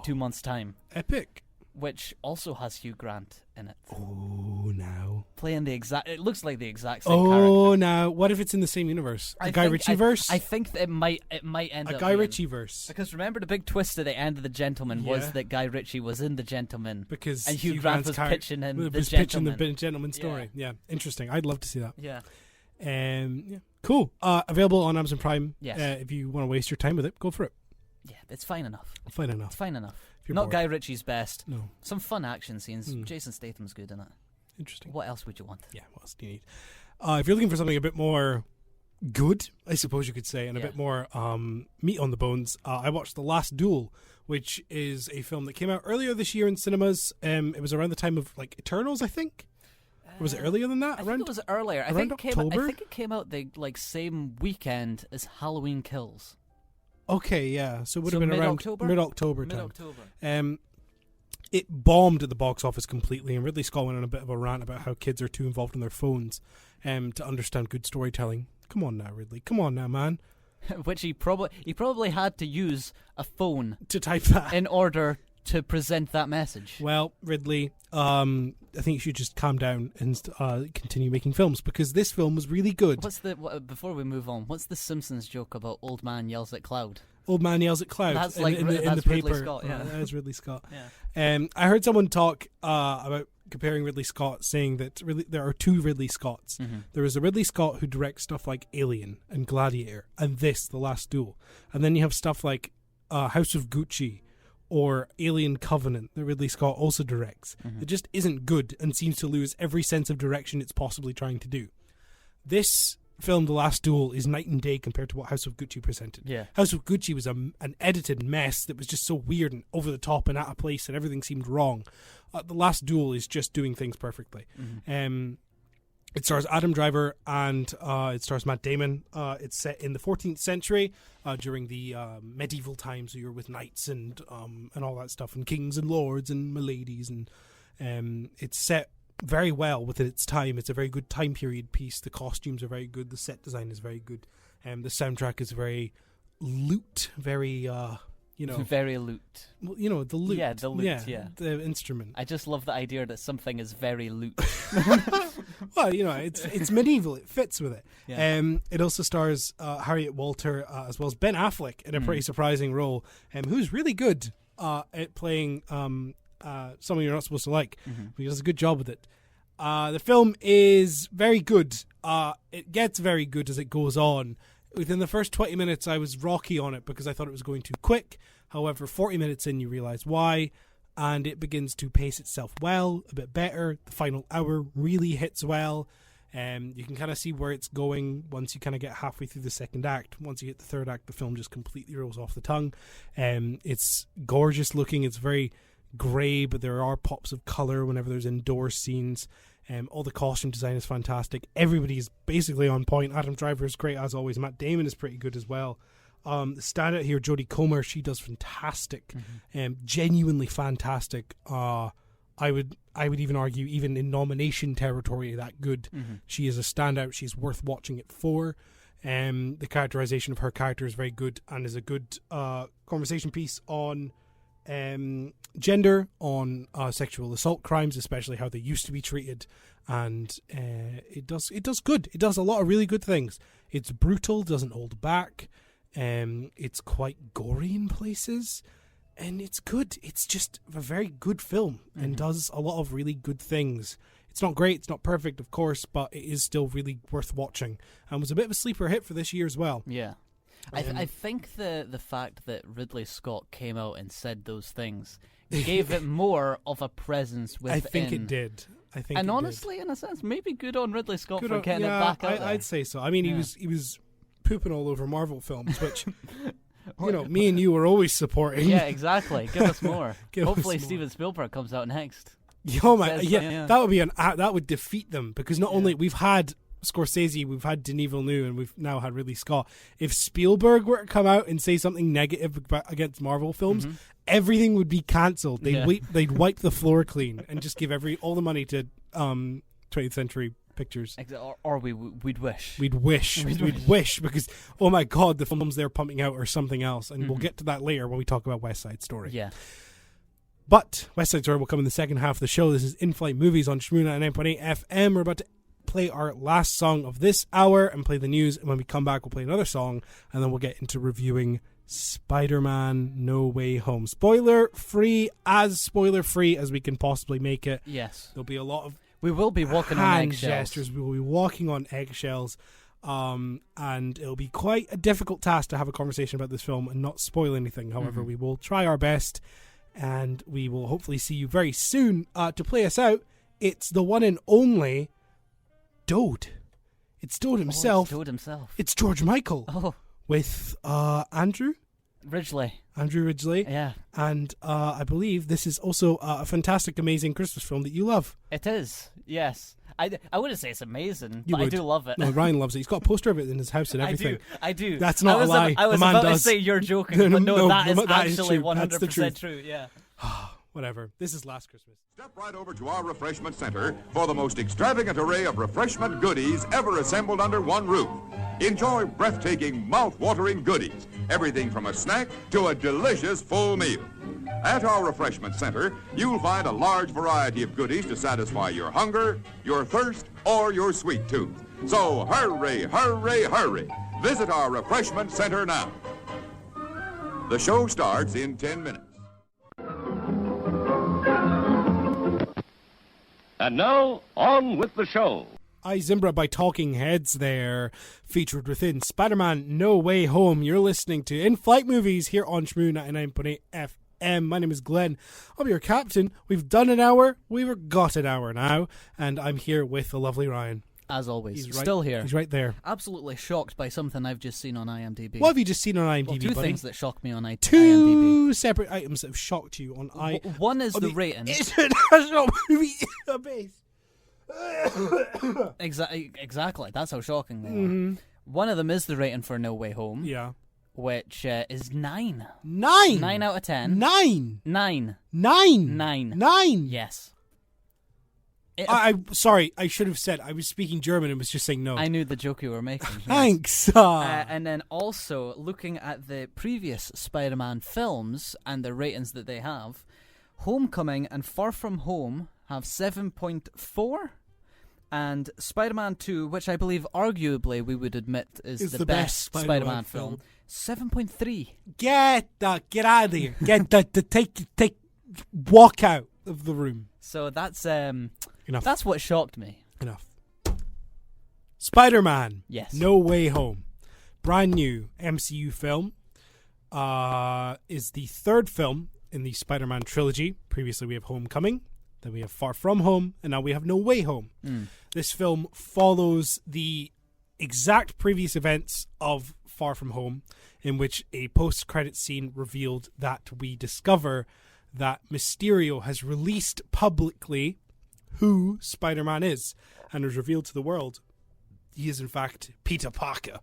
two months' time. Epic. Which also has Hugh Grant in it. Oh, now. Playing it looks like the exact same character. Oh, now. What if it's in the same universe? A Guy Ritchie-verse? I think that it might end up a Guy Ritchie-verse. Because remember the big twist at the end of The Gentleman was that Guy Ritchie was in The Gentleman. Because and Hugh Grant was pitching him The Gentleman story. Yeah, interesting. I'd love to see that. Yeah. Cool. Available on Amazon Prime. Yes. If you want to waste your time with it, go for it. Yeah, it's fine enough. It's fine enough. Not bored. Guy Ritchie's best. No. Some fun action scenes. Jason Statham's good in it. Interesting. What else would you want? Yeah, what else do you need? If you're looking for something a bit more good, I suppose you could say, and a bit more meat on the bones, I watched The Last Duel, which is a film that came out earlier this year in cinemas. It was around the time of Eternals, I think. Or was it earlier than that? I think it was earlier. I think October? it came out the same weekend as Halloween Kills. Okay, yeah. So it would have been around mid-October time. Mid-October. It bombed at the box office completely, and Ridley Scott went on a bit of a rant about how kids are too involved in their phones to understand good storytelling. Come on now, Ridley. Come on now, man. Which he probably had to use a phone to type that in order to present that message. Well, Ridley, I think you should just calm down and continue making films, because this film was really good. Before we move on, what's the Simpsons joke about old man yells at cloud? Old man yells at cloud. That's in that's the Ridley paper. Scott, yeah. That is Ridley Scott. Yeah. I heard someone talk about comparing Ridley Scott, saying that there are two Ridley Scotts. Mm-hmm. There is a Ridley Scott who directs stuff like Alien and Gladiator and The Last Duel. And then you have stuff like House of Gucci or Alien Covenant that Ridley Scott also directs. Mm-hmm. It just isn't good and seems to lose every sense of direction it's possibly trying to do. This film, The Last Duel, is night and day compared to what House of Gucci presented. Yeah. House of Gucci was an edited mess that was just so weird and over the top and out of place, and everything seemed wrong. The Last Duel is just doing things perfectly. It stars Adam Driver and it stars Matt Damon. It's set in the 14th century during the medieval times. So you're with knights and all that stuff, and kings and lords and miladies, and it's set very well within its time. It's a very good time period piece. The costumes are very good. The set design is very good. The soundtrack is very lute, very very lute. Well, the lute. Yeah, the lute. Yeah, the instrument. I just love the idea that something is very lute. Well, it's medieval. It fits with it. Yeah. It also stars Harriet Walter as well as Ben Affleck in a pretty surprising role, who's really good at playing someone you're not supposed to like. He does a good job with it. The film is very good. It gets very good as it goes on. Within the first 20 minutes, I was rocky on it because I thought it was going too quick. However, 40 minutes in, you realize why, and it begins to pace itself well, a bit better. The final hour really hits well. You can kind of see where it's going once you kind of get halfway through the second act. Once you hit the third act, the film just completely rolls off the tongue. It's gorgeous looking. It's very grey, but there are pops of colour whenever there's indoor scenes. All the costume design is fantastic. Everybody's basically on point. Adam Driver is great as always. Matt Damon is pretty good as well. The standout here, Jodie Comer, she does fantastic. Genuinely fantastic. I would even argue, even in nomination territory, that good. She is a standout. She's worth watching it for. The characterization of her character is very good and is a good conversation piece on gender, on sexual assault crimes, especially how they used to be treated, and it does good. It does a lot of really good things. It's brutal, doesn't hold back. It's quite gory in places, and it's good. It's just a very good film and does a lot of really good things. It's not great, it's not perfect, of course, but it is still really worth watching, and was a bit of a sleeper hit for this year as well. Yeah. I think the fact that Ridley Scott came out and said those things gave it more of a presence within. I think it did. And honestly, in a sense, maybe good on Ridley Scott for getting it back out there. I'd say so. I mean, he was pooping all over Marvel films, which me and you were always supporting. Yeah, exactly. Give us more. Hopefully, us more. Steven Spielberg comes out next. Oh my, that would be that would defeat them, because not only we've had Scorsese, we've had Denis Villeneuve, and we've now had Ridley Scott. If Spielberg were to come out and say something negative against Marvel films, everything would be cancelled. They'd wipe the floor clean and just give all the money to 20th Century Pictures. Or we'd wish. We'd wish, because, oh my God, the films they're pumping out are something else, and we'll get to that later when we talk about West Side Story. Yeah. But West Side Story will come in the second half of the show. This is In-Flight Movies on Shmoona 9.8 FM. We're about to play our last song of this hour and play the news, and when we come back we'll play another song, and then we'll get into reviewing Spider-Man No Way Home. Spoiler free as we can possibly make it. Yes. There'll be a lot of we will be walking on eggshells. Gestures. We will be walking on eggshells, and it'll be quite a difficult task to have a conversation about this film and not spoil anything. However, we will try our best, and we will hopefully see you very soon. To play us out, it's the one and only Dode. It's Dode himself. It's Dode himself. It's George Michael with Andrew Ridgeley. Yeah. And I believe this is also a fantastic, amazing Christmas film that you love. It is, yes. I wouldn't say it's amazing, but I do love it. No, Ryan loves it. He's got a poster of it in his house and everything. I do. That's not a lie. I was the man about does. to say you're joking, but no, that is actually 100% true. Yeah. Whatever. This is Last Christmas. Step right over to our refreshment center for the most extravagant array of refreshment goodies ever assembled under one roof. Enjoy breathtaking, mouth-watering goodies, everything from a snack to a delicious full meal. At our refreshment center, you'll find a large variety of goodies to satisfy your hunger, your thirst, or your sweet tooth. So hurry, hurry, hurry. Visit our refreshment center now. The show starts in 10 minutes. And now, on with the show. I Zimbra by Talking Heads there, featured within Spider-Man No Way Home. You're listening to In-Flight Movies here on Shmoo 99.8 FM. My name is Glenn. I'll be your captain. We've done an hour. We've got an hour now. And I'm here with the lovely Ryan. as always. He's right, Still here. He's right there. Absolutely shocked by something I've just seen on IMDb. What have you just seen on IMDb, Well, two buddy? things that shocked me on IMDb. Two separate items that have shocked you on IMDb. One is the rating. International Movie Database. Exactly. That's how shocking they are. Mm-hmm. One of them is the rating for No Way Home. Yeah. Which is 9. 9? 9 out of 10. 9? 9. 9? 9. 9? Yes. Sorry, I should have said I was speaking German and was just saying no. I knew the joke you were making. Yes. Thanks. And then also, looking at the previous Spider-Man films and the ratings that they have, Homecoming and Far From Home have 7.4, and Spider-Man 2, which I believe arguably we would admit is the best Spider-Man film, 7.3. Get out of here. Take walk out of the room. So that's Enough. That's what shocked me. Enough. Spider-Man. Yes. No Way Home. Brand new MCU film. Is the third film in the Spider-Man trilogy. Previously we have Homecoming, then we have Far From Home, and now we have No Way Home. This film follows the exact previous events of Far From Home, in which a post-credit scene revealed that we discover that Mysterio has released publicly who Spider-Man is, and has revealed to the world he is in fact Peter Parker.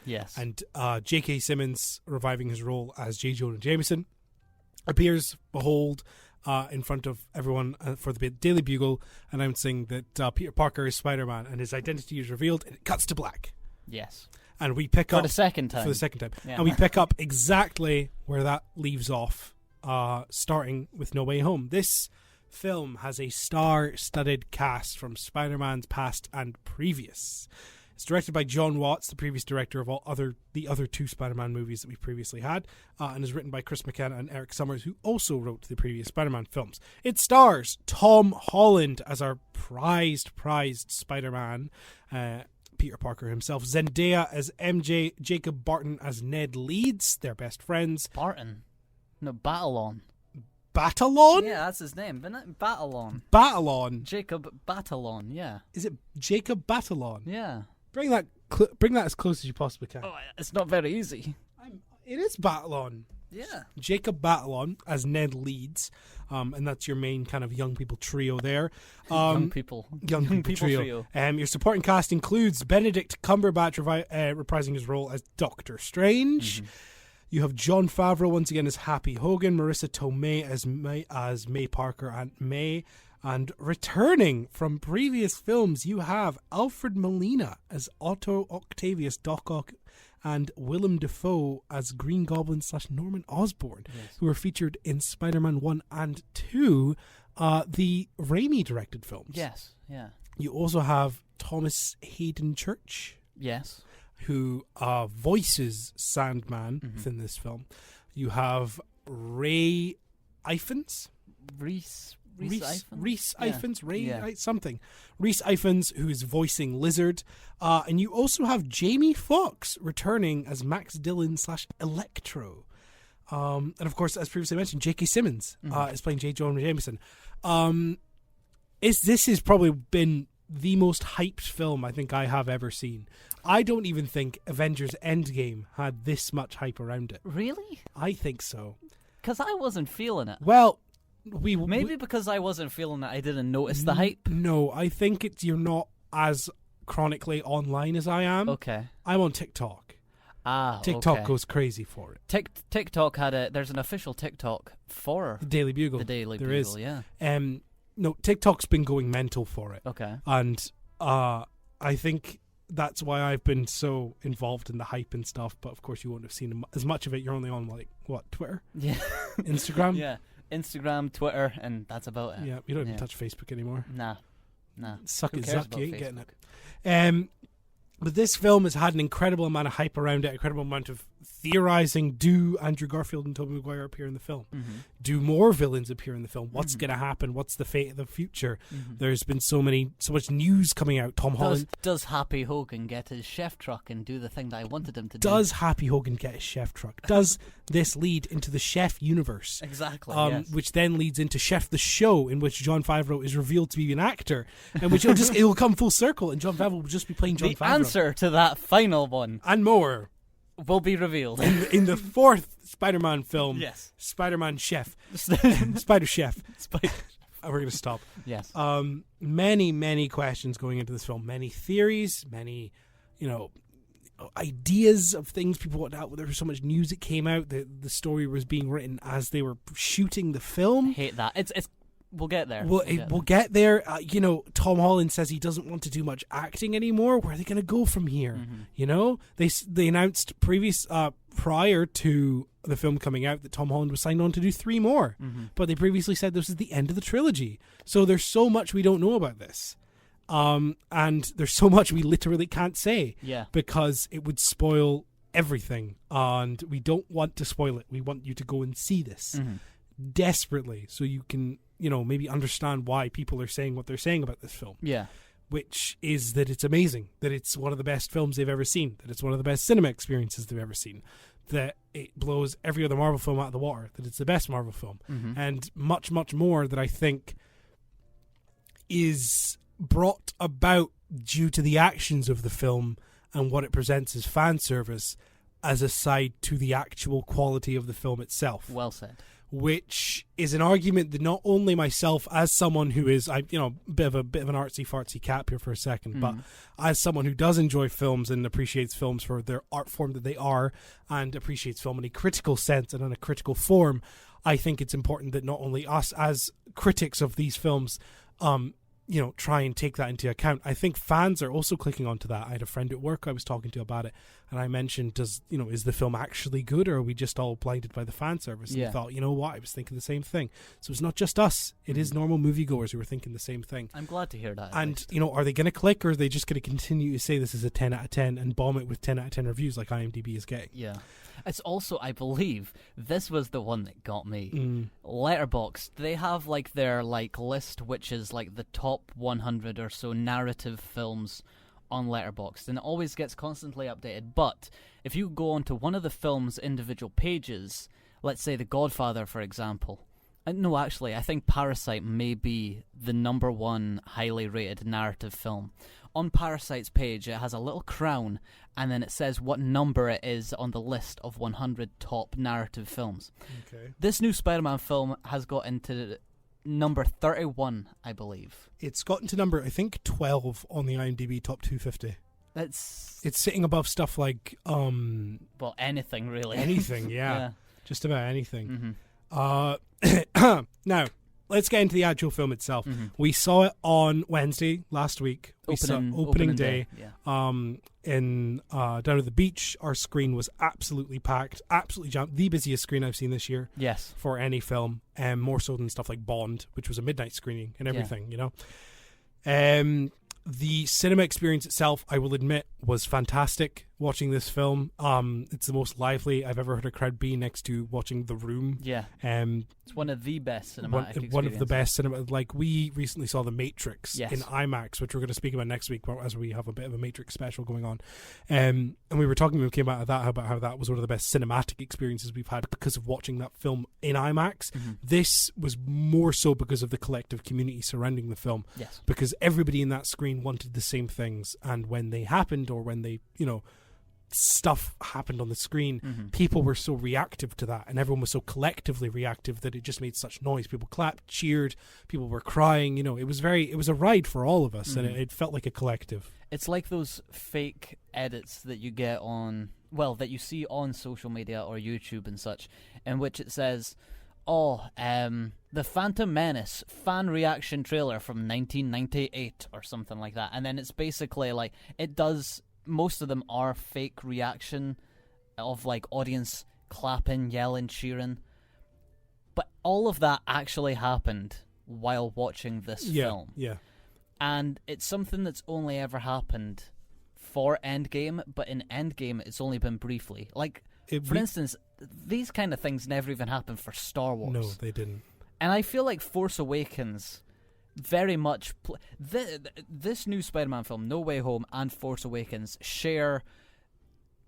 Yes. And J.K. Simmons, reviving his role as J. Jonah Jameson, appears, behold, in front of everyone for the Daily Bugle, announcing that Peter Parker is Spider-Man, and his identity is revealed, and it cuts to black. Yes. And we pick up... For the second time. Yeah. And we pick up exactly where that leaves off, starting with No Way Home. This film has a star-studded cast from Spider-Man's past and previous. It's directed by John Watts, the previous director of the other two Spider-Man movies that we previously had, and is written by Chris McKenna and Eric Summers, who also wrote the previous Spider-Man films. It stars Tom Holland as our prized Spider-Man, Peter Parker himself, Zendaya as MJ, Jacob Barton as Ned Leeds, their best friends. Barton? No, Batalon. Batalon? Yeah, that's his name, isn't it? Batalon. Batalon. Jacob Batalon, yeah. Is it Jacob Batalon? Yeah. Bring that as close as you possibly can. Oh, it's not very easy. It is Batalon. Yeah. Jacob Batalon as Ned Leeds, and that's your main kind of young people trio there. Young people trio. Your supporting cast includes Benedict Cumberbatch reprising his role as Doctor Strange. Mm-hmm. You have Jon Favreau once again as Happy Hogan, Marissa Tomei as May Parker, Aunt May. And returning from previous films, you have Alfred Molina as Otto Octavius, Doc Ock, and Willem Dafoe as Green Goblin / Norman Osborn, yes, who were featured in Spider-Man 1 and 2, the Raimi directed films. Yes, yeah. You also have Thomas Hayden Church. Yes. Who voices Sandman within this film. You have Ray Ifans. Reese Ifans, Reese Ifans, who is voicing Lizard, and you also have Jamie Foxx returning as Max Dillon / Electro, and of course, as previously mentioned, J.K. Simmons is playing J. Jonah Jameson. This has probably been the most hyped film I think I have ever seen. I don't even think Avengers Endgame had this much hype around it. Really? I think so. Because I wasn't feeling it. Well, because I wasn't feeling it, I didn't notice the hype. No, I think you're not as chronically online as I am. Okay. I'm on TikTok. TikTok goes crazy for it. TikTok there's an official TikTok for the Daily Bugle. There is. Yeah. No, TikTok's been going mental for it. Okay. And I think that's why I've been so involved in the hype and stuff. But of course, you won't have seen as much of it. You're only on Twitter? Yeah. Instagram? Yeah. Instagram, Twitter, and that's about it. Yeah, you don't even touch Facebook anymore. Nah. Suck it, Zuck, you ain't Facebook? getting it. But this film has had an incredible amount of hype around it, incredible amount of theorizing, do Andrew Garfield and Tobey Maguire appear in the film? Do more villains appear in the film? What's going to happen? What's the fate of the future? There's been so much news coming out. Tom Holland. Does Happy Hogan get his chef truck and do the thing that I wanted him to do? Does Happy Hogan get his chef truck? Does this lead into the Chef universe? Exactly, yes. Which then leads into Chef the Show, in which Jon Favreau is revealed to be an actor, and which it'll come full circle, and Jon Favreau will just be playing Jon Favreau. The answer to that final one and more will be revealed in the fourth Spider-Man film. Yes, Spider-Man Chef, Spider Chef. We're going to stop. Yes. Many questions going into this film. Many theories. Many, ideas of things people wanted out. There was so much news that came out that the story was being written as they were shooting the film. I hate that. It's. We'll get there. We'll get there. Tom Holland says he doesn't want to do much acting anymore. Where are they going to go from here? They announced prior to the film coming out that Tom Holland was signed on to do 3 more. But they previously said this is the end of the trilogy. So there's so much we don't know about this. And there's so much we literally can't say. Yeah. Because it would spoil everything. And we don't want to spoil it. We want you to go and see this desperately so you can maybe understand why people are saying what they're saying about this film. Yeah. Which is that it's amazing, that it's one of the best films they've ever seen, that it's one of the best cinema experiences they've ever seen, that it blows every other Marvel film out of the water, that it's the best Marvel film, and much, much more that I think is brought about due to the actions of the film and what it presents as fan service as a side to the actual quality of the film itself. Well said. Which is an argument that not only myself, as someone who is, bit of an artsy fartsy cap here for a second, but as someone who does enjoy films and appreciates films for their art form that they are, and appreciates film in a critical sense and in a critical form, I think it's important that not only us as critics of these films, try and take that into account. I think fans are also clicking onto that. I had a friend at work I was talking to about it, and I mentioned, is the film actually good, or are we just all blinded by the fan service? And he thought, you know what, I was thinking the same thing. So it's not just us. It is normal moviegoers who are thinking the same thing. I'm glad to hear that. And, are they going to click, or are they just going to continue to say this is a 10 out of 10 and bomb it with 10 out of 10 reviews like IMDb is getting? Yeah. It's also, I believe, this was the one that got me. Letterboxd, they have their list, which is the top 100 or so narrative films on Letterboxd, and it always gets constantly updated. But if you go onto one of the film's individual pages, let's say The Godfather, for example, no, actually, I think Parasite may be the number 1 highly rated narrative film. On Parasite's page, it has a little crown, and then it says what number it is on the list of 100 top narrative films. Okay. This new Spider-Man film has got into number 31, I believe. It's gotten to number, I think, 12 on the IMDb top 250. It's sitting above stuff like... well, anything, really. Anything, yeah. Just about anything. Mm-hmm. Now, let's get into the actual film itself. We saw it on Wednesday last week. Opening day. Yeah. Down at the beach. Our screen was absolutely packed, absolutely jammed. The busiest screen I've seen this year. Yes. For any film, more so than stuff like Bond, which was a midnight screening and everything. The cinema experience itself, I will admit, was fantastic watching this film. It's the most lively I've ever heard a crowd be next to watching The Room. Yeah. It's one of the best cinematic experiences. One of the best cinema. We recently saw The Matrix in IMAX, which we're going to speak about next week as we have a bit of a Matrix special going on. And we were talking when we came out of that about how that was one of the best cinematic experiences we've had because of watching that film in IMAX. This was more so because of the collective community surrounding the film. Yes. Because everybody in that screen wanted the same things, and when they happened, or when they, stuff happened on the screen, people were so reactive to that, and everyone was so collectively reactive that it just made such noise. People clapped, cheered, people were crying. It was a ride for all of us, and it felt like a collective. It's like those fake edits that you get that you see on social media or YouTube and such, in which it says, The Phantom Menace fan reaction trailer from 1998 or something like that, and then it's basically most of them are fake reaction of audience clapping, yelling, cheering. But all of that actually happened while watching this film. Yeah. And it's something that's only ever happened for Endgame, but in Endgame it's only been briefly. For instance, these kind of things never even happened for Star Wars. No, they didn't. And I feel like Force Awakens very much... this new Spider-Man film, No Way Home and Force Awakens, share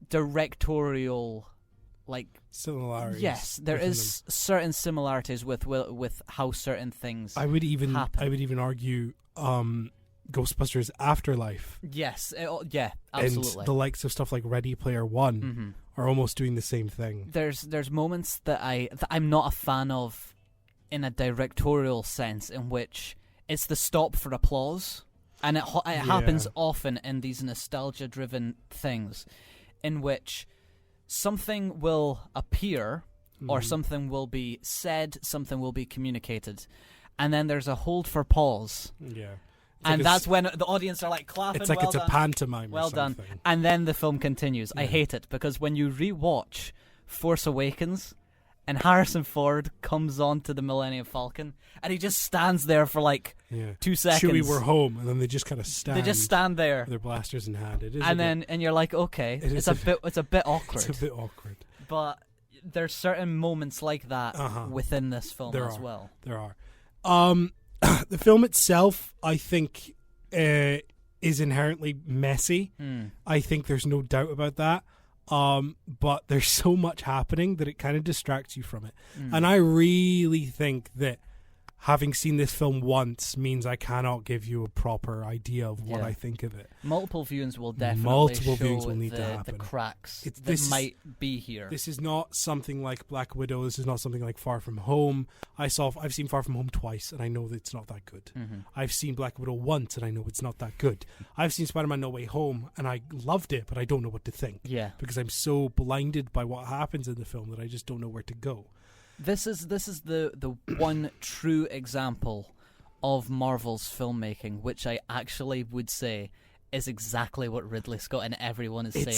directorial... similarities. Yes, there is certain similarities with how certain things I would even happen. argue Ghostbusters Afterlife. Yes, absolutely. And the likes of stuff like Ready Player One are almost doing the same thing. There's moments that I'm not a fan of in a directorial sense, in which it's the stop for applause, and it happens often in these nostalgia-driven things, in which something will appear, or something will be said, something will be communicated, and then there's a hold for pause. Yeah. And that's when the audience are like clapping. It's like it's done. a pantomime. Well or something. done. And then the film continues. Yeah. I hate it because when you rewatch Force Awakens, and Harrison Ford comes on to the Millennium Falcon, and he just stands there for 2 seconds. Chewie, we're home, and then they just kind of stand. They just stand there, with their blasters in hand. It is, and you're like, okay, it's a bit awkward. It's a bit awkward. But there's certain moments like that within this film well. There are. The film itself, I think, is inherently messy. I think there's no doubt about that. But there's so much happening that it kind of distracts you from it. And I really think that having seen this film once means I cannot give you a proper idea of what I think of it. Multiple viewings will definitely need to happen. The cracks that might be here. This is not something like Black Widow. This is not something like Far From Home. I've seen Far From Home twice, and I know that it's not that good. I've seen Black Widow once, and I know it's not that good. I've seen Spider-Man No Way Home, and I loved it, but I don't know what to think. Yeah. Because I'm so blinded by what happens in the film that I just don't know where to go. This is the one true example of Marvel's filmmaking, which I actually would say is exactly what Ridley Scott and everyone is saying.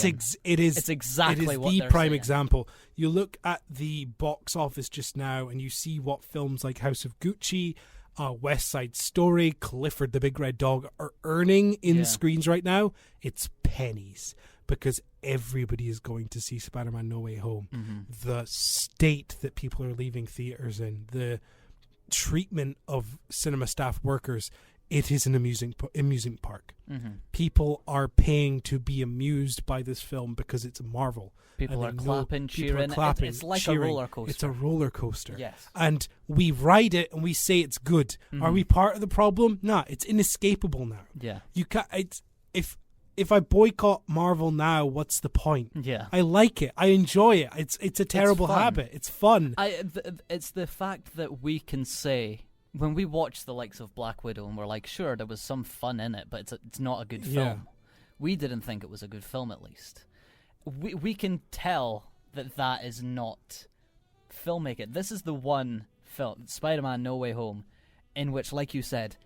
It's exactly what they're saying. It is the prime example. You look at the box office just now, and you see what films like House of Gucci, West Side Story, Clifford the Big Red Dog are earning in screens right now. It's pennies. Because everybody is going to see Spider-Man No Way Home. The state that people are leaving theaters in, the treatment of cinema staff workers, it is an amusement park. People are paying to be amused by this film because it's Marvel. People are clapping, cheering. It's like a roller coaster. It's a roller coaster. Yes. And we ride it and we say it's good. Are we part of the problem? Nah, it's inescapable now. Yeah. You can't. If I boycott Marvel now, what's the point? Yeah. I like it. I enjoy it. It's a terrible habit. It's fun. It's the fact that we can say, when we watch the likes of Black Widow and we're like, sure, there was some fun in it, but it's not a good film. Yeah. We didn't think it was a good film, at least. We can tell that is not filmmaking. This is the one film, Spider-Man No Way Home, in which, like you said,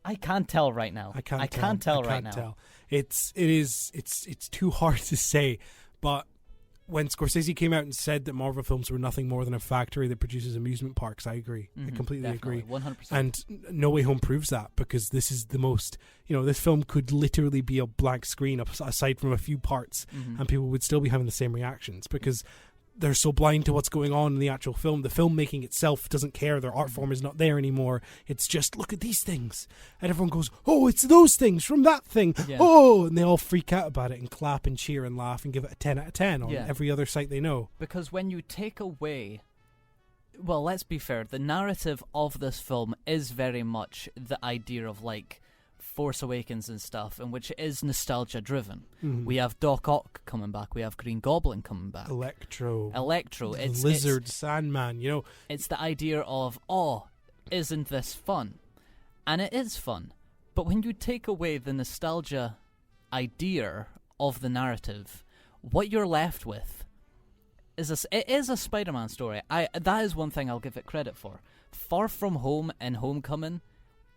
I can't tell right now. I can't tell right now. It's too hard to say. But when Scorsese came out and said that Marvel films were nothing more than a factory that produces amusement parks, I agree. I completely agree. 100%. And No Way Home proves that, because this is the most, this film could literally be a blank screen aside from a few parts, and people would still be having the same reactions because they're so blind to what's going on in the actual film. The filmmaking itself doesn't care. Their art form is not there anymore. It's just, look at these things. And everyone goes, oh, it's those things from that thing. Yeah. Oh, and they all freak out about it and clap and cheer and laugh and give it a 10 out of 10 on every other site they know. Because when you take away... Well, let's be fair. The narrative of this film is very much the idea of, Force Awakens and stuff, in which it is nostalgia driven. We have Doc Ock coming back, we have Green Goblin coming back, Electro, it's Lizard, Sandman, it's the idea of, oh, isn't this fun? And it is fun, but when you take away the nostalgia idea of the narrative, what you're left with is it is a Spider-Man story. That is one thing I'll give it credit for. Far From Home and Homecoming,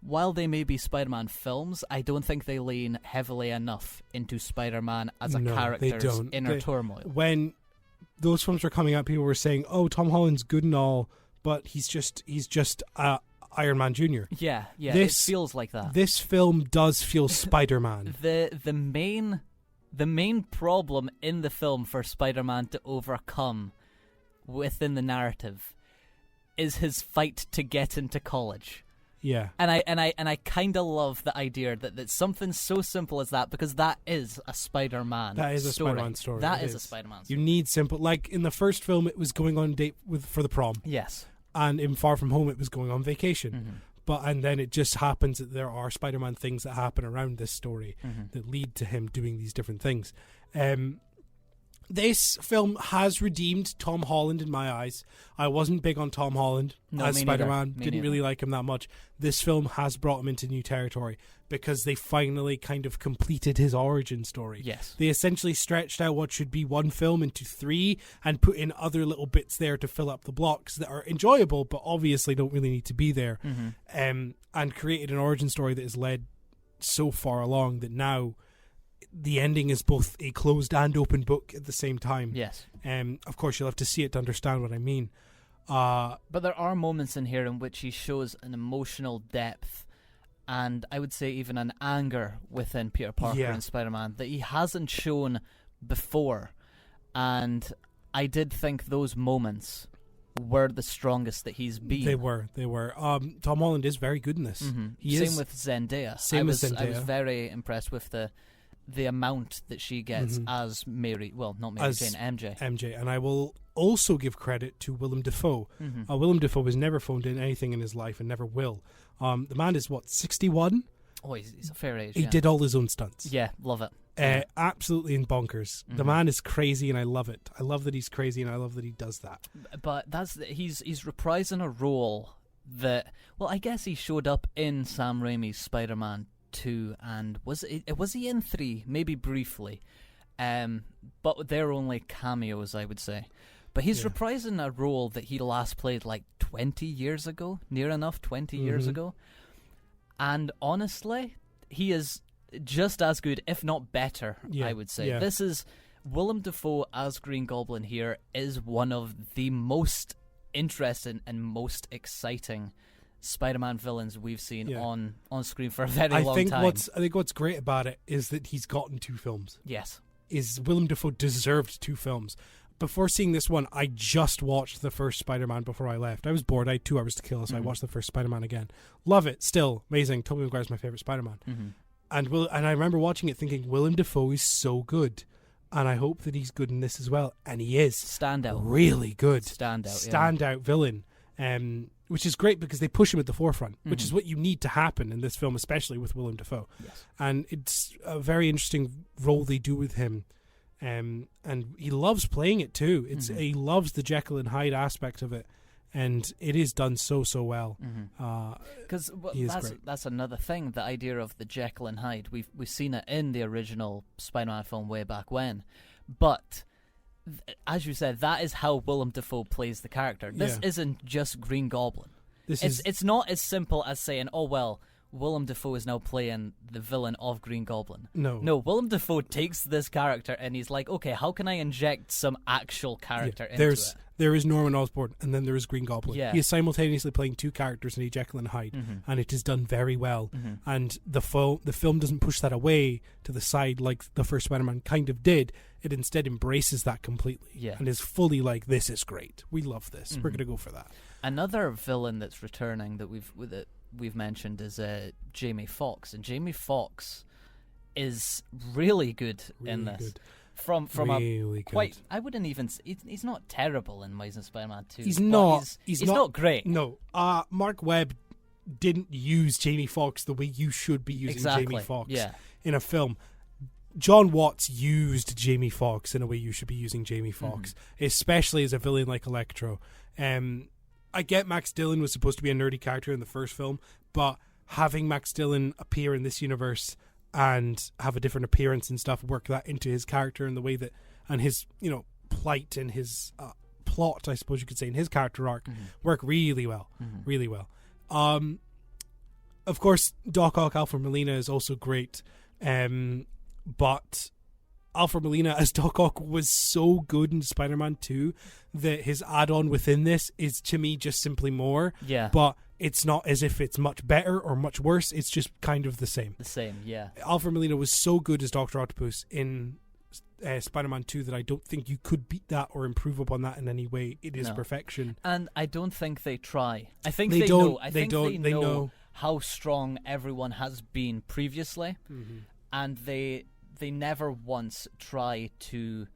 while they may be Spider-Man films, I don't think they lean heavily enough into Spider-Man as a character's inner turmoil. When those films were coming out, people were saying, "Oh, Tom Holland's good and all, but he's just Iron Man Jr." Yeah, it feels like that. This film does feel Spider-Man. The main the main problem in the film for Spider-Man to overcome within the narrative is his fight to get into college. Yeah. And I kind of love the idea that something so simple as that, because that is a Spider-Man That is a story. Spider-Man story. That It is a Spider-Man story. You need simple... Like, in the first film, it was going on a date for the prom. Yes. And in Far From Home, it was going on vacation. Mm-hmm. And then it just happens that there are Spider-Man things that happen around this story that lead to him doing these different things. This film has redeemed Tom Holland in my eyes. I wasn't big on Tom Holland as Spider-Man. Didn't really like him that much. This film has brought him into new territory because they finally kind of completed his origin story. Yes. They essentially stretched out what should be one film into 3 and put in other little bits there to fill up the blocks that are enjoyable but obviously don't really need to be there. And created an origin story that has led so far along that now the ending is both a closed and open book at the same time. Yes. Of course, you'll have to see it to understand what I mean. But there are moments in here in which he shows an emotional depth and I would say even an anger within Peter Parker and Spider-Man that he hasn't shown before. And I did think those moments were the strongest that he's been. They were. Tom Holland is very good in this. Same with Zendaya. I was very impressed with the amount that she gets as Mary, well, not Mary Jane, MJ. MJ, and I will also give credit to Willem Dafoe. Willem Dafoe has never phoned in anything in his life and never will. The man is, 61? Oh, he's a fair age, He did all his own stunts. Yeah, love it. Absolutely in bonkers. The man is crazy and I love it. I love that he's crazy and I love that he does that. But he's reprising a role that, well, I guess he showed up in Sam Raimi's Spider-Man 2 and was he in 3? Maybe briefly. But they're only cameos, I would say. But he's reprising a role that he last played like 20 years ago, near enough 20 years ago. And honestly, he is just as good, if not better, I would say. Yeah. This is Willem Dafoe as Green Goblin here is one of the most interesting and most exciting Spider-Man villains we've seen on screen for a very long time. I think what's great about it is that he's gotten 2 films. Yes. Willem Dafoe deserved 2 films. Before seeing this one, I just watched the first Spider-Man before I left. I was bored. I had 2 hours to kill, so I watched the first Spider-Man again. Love it. Still amazing. Tobey Maguire's my favorite Spider-Man. And I remember watching it thinking, Willem Dafoe is so good. And I hope that he's good in this as well. And he is. Standout. Really good. Standout villain. Which is great because they push him at the forefront, which is what you need to happen in this film, especially with Willem Dafoe. Yes. And it's a very interesting role they do with him. And he loves playing it too. He loves the Jekyll and Hyde aspect of it. And it is done so well. Because that's another thing, the idea of the Jekyll and Hyde. We've seen it in the original Spider-Man film way back when. But as you said, that is how Willem Dafoe plays the character. This isn't just Green Goblin. It's not as simple as saying, oh, well, Willem Dafoe is now playing the villain of Green Goblin. No, Willem Dafoe takes this character and he's like, okay, how can I inject some actual character into it? There is Norman Osborn and then there is Green Goblin. Yeah. He is simultaneously playing 2 characters in a Jekyll and Hyde, and it is done very well. And the film doesn't push that away to the side like the first Spider-Man kind of did. It instead embraces that completely and is fully like, this is great. We love this. We're going to go for that. Another villain that's returning that we've mentioned is Jamie Foxx, and Jamie Foxx is really good in this. Good. From really a quite, I wouldn't even. He's not terrible in Amazing Spider-Man 2. He's not. He's not great. No. Mark Webb didn't use Jamie Foxx the way you should be using Jamie Foxx in a film. John Watts used Jamie Foxx in a way you should be using Jamie Foxx, especially as a villain like Electro. I get Max Dillon was supposed to be a nerdy character in the first film, but having Max Dillon appear in this universe and have a different appearance and stuff, work that into his character and the way that, and his, plight and his plot, I suppose you could say, in his character arc, work really well. Really well. Of course, Doc Ock, Alfred Molina is also great, but Alfred Molina as Doc Ock was so good in Spider-Man 2 that his add-on within this is, to me, just simply more. Yeah. But it's not as if it's much better or much worse. It's just kind of the same. The same, yeah. Alfred Molina was so good as Dr. Octopus in Spider-Man 2 that I don't think you could beat that or improve upon that in any way. It is No. perfection. And I don't think they try. I think They they don't. know. I They think don't. they They know, know. how strong everyone has been previously, and they never once try to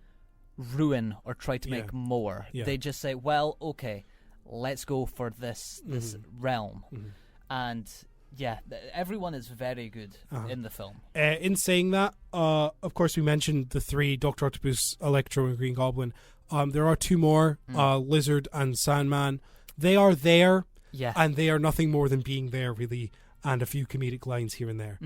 ruin or try to make more. Yeah. They just say, well, okay, let's go for this realm. And yeah, everyone is very good in the film. In saying that, of course, we mentioned the 3, Dr. Octopus, Electro, and Green Goblin. There are 2 more, Lizard and Sandman. They are there, and they are nothing more than being there, really, and a few comedic lines here and there.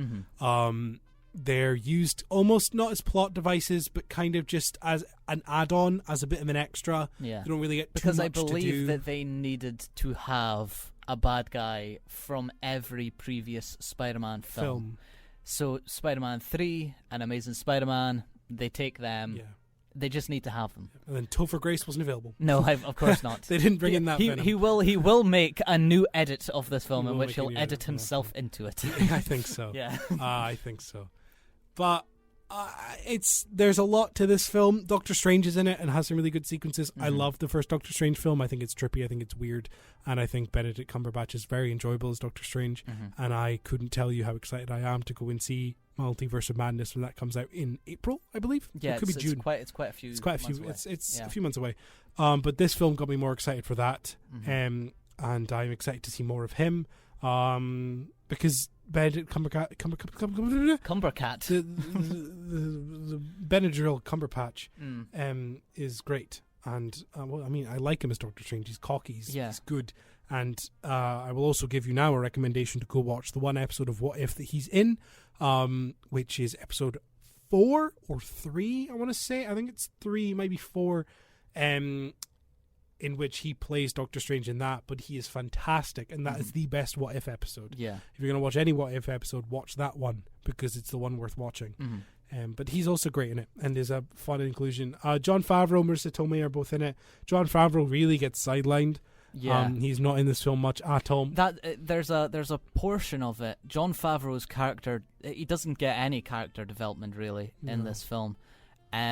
They're used almost not as plot devices, but kind of just as an add-on, as a bit of an extra. Yeah. They don't really get because too I much to do. believe that they needed to have a bad guy from every previous Spider-Man film. So Spider-Man 3 and Amazing Spider-Man, they take them. Yeah. They just need to have them. And then Topher Grace wasn't available. No, of course not. They didn't bring in that Venom. He will make a new edit of this film He in will which make a he'll new edit edit, himself into it. I think so. Yeah. I think so. But there's a lot to this film. Doctor Strange is in it and has some really good sequences. I love the first Doctor Strange film. I think it's trippy. I think it's weird. And I think Benedict Cumberbatch is very enjoyable as Doctor Strange. And I couldn't tell you how excited I am to go and see Multiverse of Madness when that comes out in April, I believe. Yeah, it could be June. It's quite a few. It's quite a few. months It's away. a few months away. But this film got me more excited for that. And I'm excited to see more of him. Because Benedict Cumbercat, the Benadryl Cumberpatch is great. And well, I mean, I like him as Doctor Strange. He's cocky. He's good. And I will also give you now a recommendation to go watch the one episode of What If that he's in, which is episode 4 or 3. I want to say. I think it's 3, maybe 4. In which he plays Doctor Strange in that, but he is fantastic, and that is the best What If episode. Yeah. If you're going to watch any What If episode, watch that one, because it's the one worth watching. But he's also great in it, and is a fun inclusion. Jon Favreau, Marissa Tomei are both in it. Jon Favreau really gets sidelined. Yeah. He's not in this film much at all. That there's a portion of it. Jon Favreau's character, he doesn't get any character development really in this film. But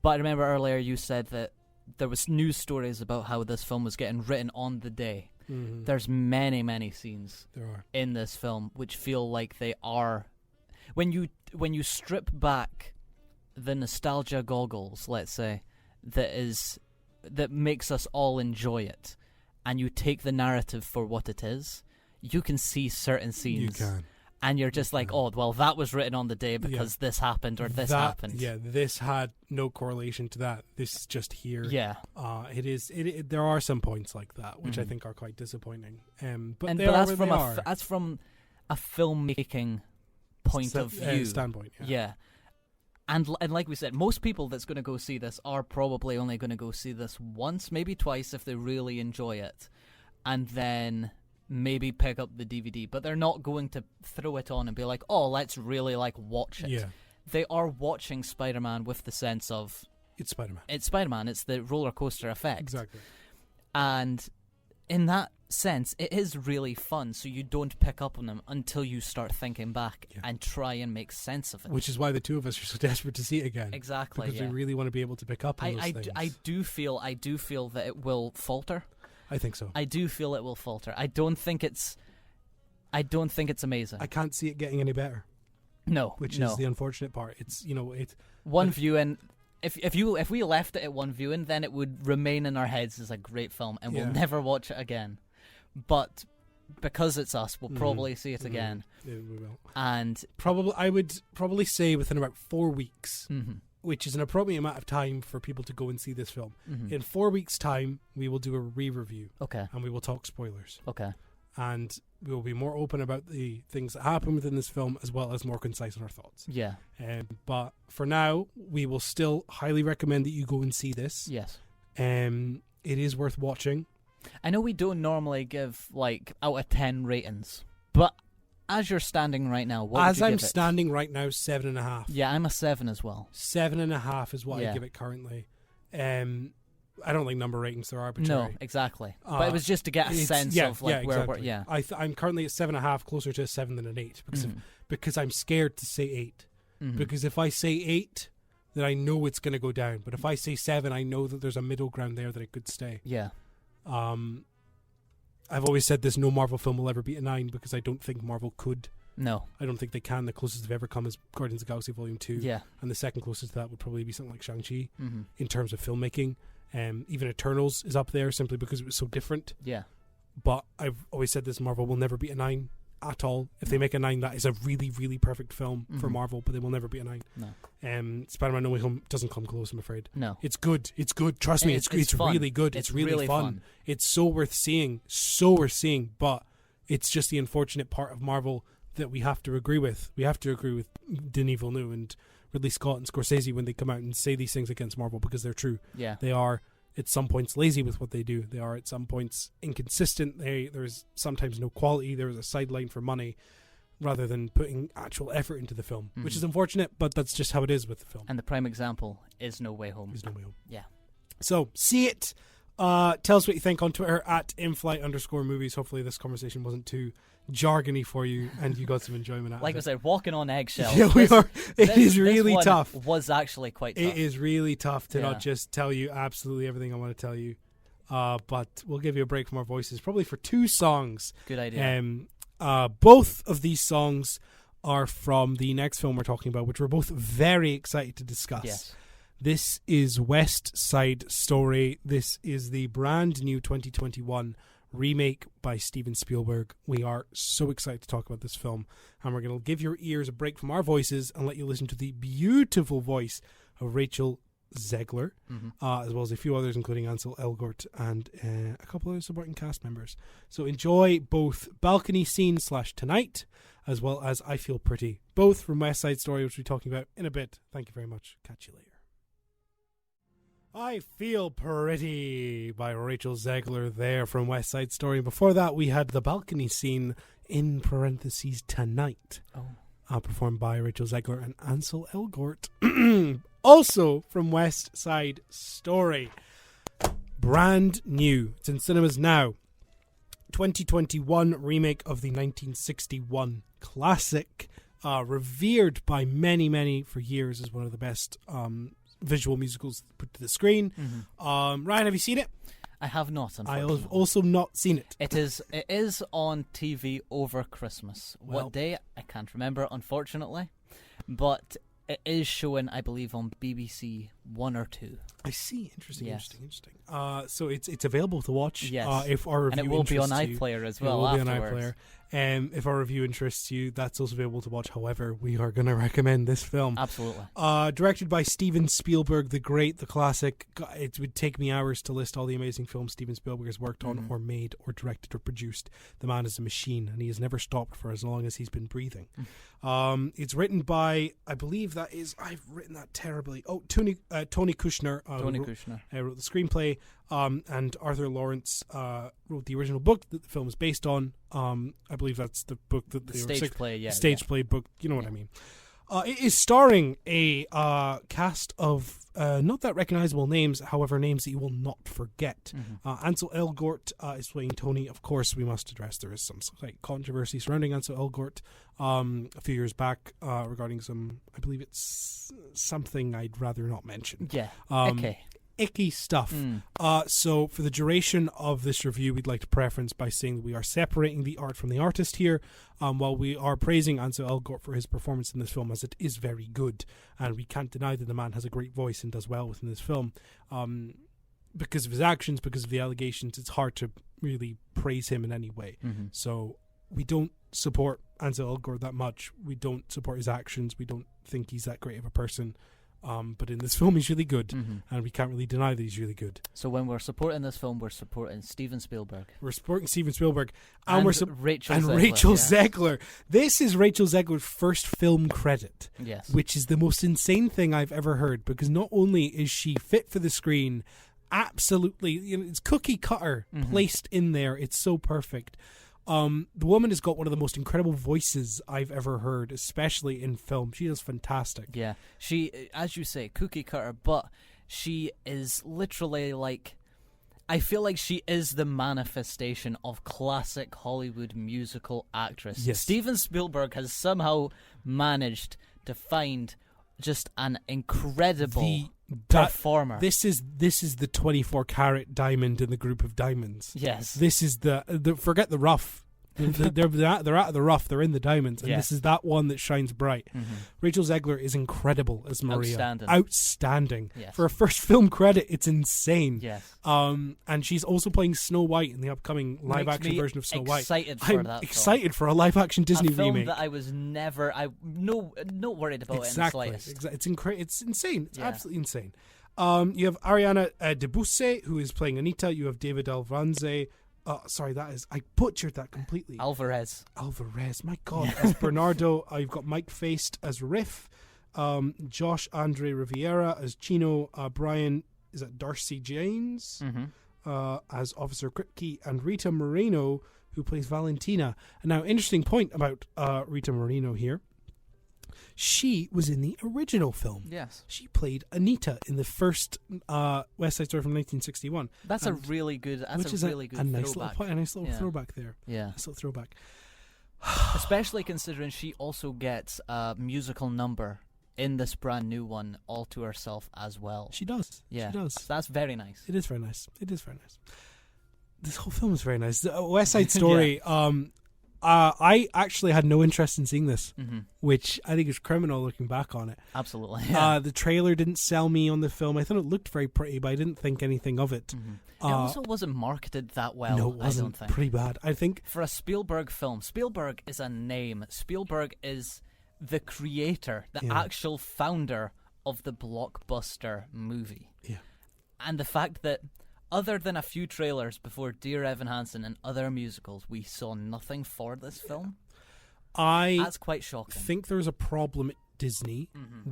I remember earlier you said that there was news stories about how this film was getting written on the day. There's many scenes in this film which feel like they are, when you strip back the nostalgia goggles, let's say, that makes us all enjoy it, and you take the narrative for what it is, you can see certain scenes. You can. And you're just like, oh, well, that was written on the day because this happened or this happened. Yeah, this had no correlation to that. This is just here. Yeah. There are some points like that, which I think are quite disappointing. But that's from a filmmaking point of view. Standpoint, Yeah. And like we said, most people that's going to go see this are probably only going to go see this once, maybe twice if they really enjoy it. And then maybe pick up the DVD, but they're not going to throw it on and be like, oh, let's really watch it. Yeah. They are watching Spider-Man with the sense of it's Spider-Man. It's Spider-Man. It's the roller coaster effect. Exactly. And in that sense, it is really fun, so you don't pick up on them until you start thinking back and try and make sense of it. Which is why the two of us are so desperate to see it again. Exactly. Because we really want to be able to pick up on those things. I do feel that it will falter. I think so. I do feel it will falter. I don't think it's amazing. I can't see it getting any better. No, which is the unfortunate part. It's one viewing. If we left it at one viewing, then it would remain in our heads as a great film, and we'll never watch it again. But because it's us, we'll probably see it again. Yeah, we will. And I would probably say within about 4 weeks. Which is an appropriate amount of time for people to go and see this film. In 4 weeks' time, we will do a re-review. Okay. And we will talk spoilers. Okay. And we will be more open about the things that happen within this film, as well as more concise in our thoughts. Yeah. But for now, we will still highly recommend that you go and see this. Yes. It is worth watching. I know we don't normally give, out of 10 ratings, but as you're standing right now, what would you give it? As I'm standing right now, 7.5. Yeah, I'm a 7 as well. 7.5 is what I give it currently. I don't think number ratings are arbitrary. No, exactly. But it was just to get a sense of where we're. Yeah, I'm currently at 7.5, closer to a 7 than an 8, because I'm scared to say 8. Because if I say 8, then I know it's going to go down. But if I say 7, I know that there's a middle ground there that it could stay. Yeah. I've always said this: no Marvel film will ever beat a 9 because I don't think Marvel could. No. I don't think they can. The closest they've ever come is Guardians of the Galaxy Volume 2. Yeah. And the second closest to that would probably be something like Shang-Chi Mm-hmm. in terms of filmmaking. Even Eternals is up there simply because it was so different. Yeah. But I've always said this: Marvel will never beat a 9 at all. If they make a 9, that is a really, really perfect film for Marvel, but they will never beat a 9. No. Spider-Man No Way Home doesn't come close, I'm afraid. No. It's good. It's good. Trust me, it's really good. It's really fun. It's so worth seeing. But it's just the unfortunate part of Marvel that we have to agree with. We have to agree with Denis Villeneuve and Ridley Scott and Scorsese when they come out and say these things against Marvel, because they're true. Yeah. They are at some points lazy with what they do. They are at some points inconsistent. There's sometimes no quality. There is a sideline for money rather than putting actual effort into the film, which is unfortunate, but that's just how it is with the film. And the prime example is No Way Home. Yeah. So, see it. Tell us what you think on Twitter at inflight_movies. Hopefully this conversation wasn't too jargony for you and you got some enjoyment out of it. Like I said, walking on eggshells. Yeah, we are. It is really tough. Was actually quite tough. It is really tough to not just tell you absolutely everything I want to tell you. But we'll give you a break from our voices, probably for 2 songs. Good idea. Both of these songs are from the next film we're talking about, which we're both very excited to discuss. Yes. This is West Side Story. This is the brand new 2021 remake by Steven Spielberg. We are so excited to talk about this film, and we're going to give your ears a break from our voices and let you listen to the beautiful voice of Rachel Zegler, as well as a few others, including Ansel Elgort and a couple other supporting cast members. So enjoy both Balcony Scene / Tonight, as well as I Feel Pretty, both from West Side Story, which we'll be talking about in a bit. Thank you very much. Catch you later. I Feel Pretty by Rachel Zegler there from West Side Story. Before that, we had The Balcony Scene in parentheses Tonight, performed by Rachel Zegler and Ansel Elgort. Also from West Side Story. Brand new. It's in cinemas now. 2021 remake of the 1961 classic, revered by many for years as one of the best visual musicals put to the screen. Ryan, have you seen it? I have not, I unfortunately. have also not seen it. It is on TV over Christmas. Well, what day? I can't remember, unfortunately. But it is showing, I believe, on BBC 1 or 2. I see. Interesting. Yes. Interesting. So it's available to watch. Yes. If our review and it will be on interests you. iPlayer as well. It will afterwards. be on iPlayer. If our review interests you, that's also available to watch. However, we are going to recommend this film. Absolutely. Directed by Steven Spielberg, the great, the classic. It would take me hours to list all the amazing films Steven Spielberg has worked on or made or directed or produced. The man is a machine, and he has never stopped for as long as he's been breathing. It's written by, I believe that is, I've written that terribly. Tony Kushner. Wrote the screenplay, and Arthur Lawrence wrote the original book that the film is based on. I believe that's the book that the stage play. Yeah, stage play book. You know what I mean. It is starring a cast of not that recognizable names, however, names that you will not forget. Ansel Elgort is playing Tony. Of course, we must address there is some slight controversy surrounding Ansel Elgort a few years back regarding some, I believe it's something I'd rather not mention. Yeah, icky stuff. So for the duration of this review, we'd like to preference by saying that we are separating the art from the artist here, while we are praising Ansel Elgort for his performance in this film, as it is very good, and we can't deny that the man has a great voice and does well within this film. Because of his actions, because of the allegations, it's hard to really praise him in any way. So we don't support Ansel Elgort that much. We don't support his actions. We don't think he's that great of a person. But in this film, he's really good, and we can't really deny that he's really good. So when we're supporting this film, we're supporting Steven Spielberg. We're supporting Steven Spielberg, and Rachel Zegler. This is Rachel Zegler's first film credit, which is the most insane thing I've ever heard. Because not only is she fit for the screen, absolutely, it's cookie cutter placed in there. It's so perfect. The woman has got one of the most incredible voices I've ever heard, especially in film. She is fantastic. Yeah, she, as you say, cookie cutter, but she is literally like, I feel like she is the manifestation of classic Hollywood musical actress. Yes. Steven Spielberg has somehow managed to find just an incredible performer. This is the 24-carat diamond in the group of diamonds. Yes. This is the forget the rough. They're out of the rough. They're in the diamonds, and Yes. this is that one that shines bright. Rachel Zegler is incredible as Maria. Outstanding. Yes. For a first film credit, it's insane. Yes. And she's also playing Snow White in the upcoming live-action version of Snow White. I'm excited for a live-action Disney a film remake. that I was never, not worried about it in the slightest. Exactly. It's insane. It's absolutely insane. You have Ariana DeBusse, who is playing Anita. You have David Alvanze. I butchered that completely. Alvarez, my God. As Bernardo, I've got Mike Feist as Riff, Josh Andre Riviera as Chino, Brian, is that Darcy James, as Officer Kripke, and Rita Moreno, who plays Valentina. And now, interesting point about Rita Moreno here. She was in the original film. Yes. She played Anita in the first West Side Story from 1961. That's a really good. That's a really good throwback. A nice little throwback there. Yeah. Nice little throwback. Especially considering she also gets a musical number in this brand new one all to herself as well. She does. Yeah. She does. That's very nice. It is very nice. This whole film is very nice. The West Side Story. I actually had no interest in seeing this, which I think is criminal looking back on it. Absolutely. Yeah. The trailer didn't sell me on the film. I thought it looked very pretty, but I didn't think anything of it. It also wasn't marketed that well. No, it wasn't. I don't think. Pretty bad. I think for a Spielberg film, Spielberg is a name. Spielberg is the creator, the actual founder of the blockbuster movie. Yeah. And the fact that, other than a few trailers before Dear Evan Hansen and other musicals, we saw nothing for this film. That's quite shocking. I think there's a problem at Disney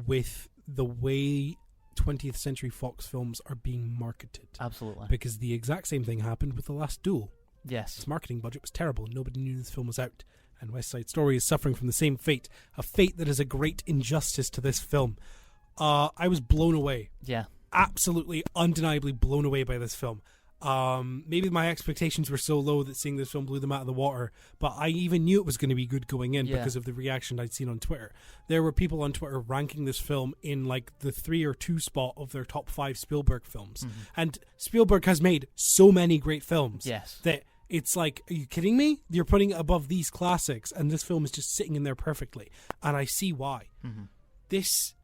with the way 20th Century Fox films are being marketed. Absolutely. Because the exact same thing happened with The Last Duel. Yes. Its marketing budget was terrible. Nobody knew this film was out. And West Side Story is suffering from the same fate. A fate that is a great injustice to this film. I was blown away. Yeah. Absolutely, undeniably blown away by this film. Maybe my expectations were so low that seeing this film blew them out of the water, but I even knew it was going to be good going in because of the reaction I'd seen on Twitter. There were people on Twitter ranking this film in like the 3 or 2 spot of their top 5 Spielberg films. And Spielberg has made so many great films that it's like, are you kidding me? You're putting it above these classics, and this film is just sitting in there perfectly. And I see why. This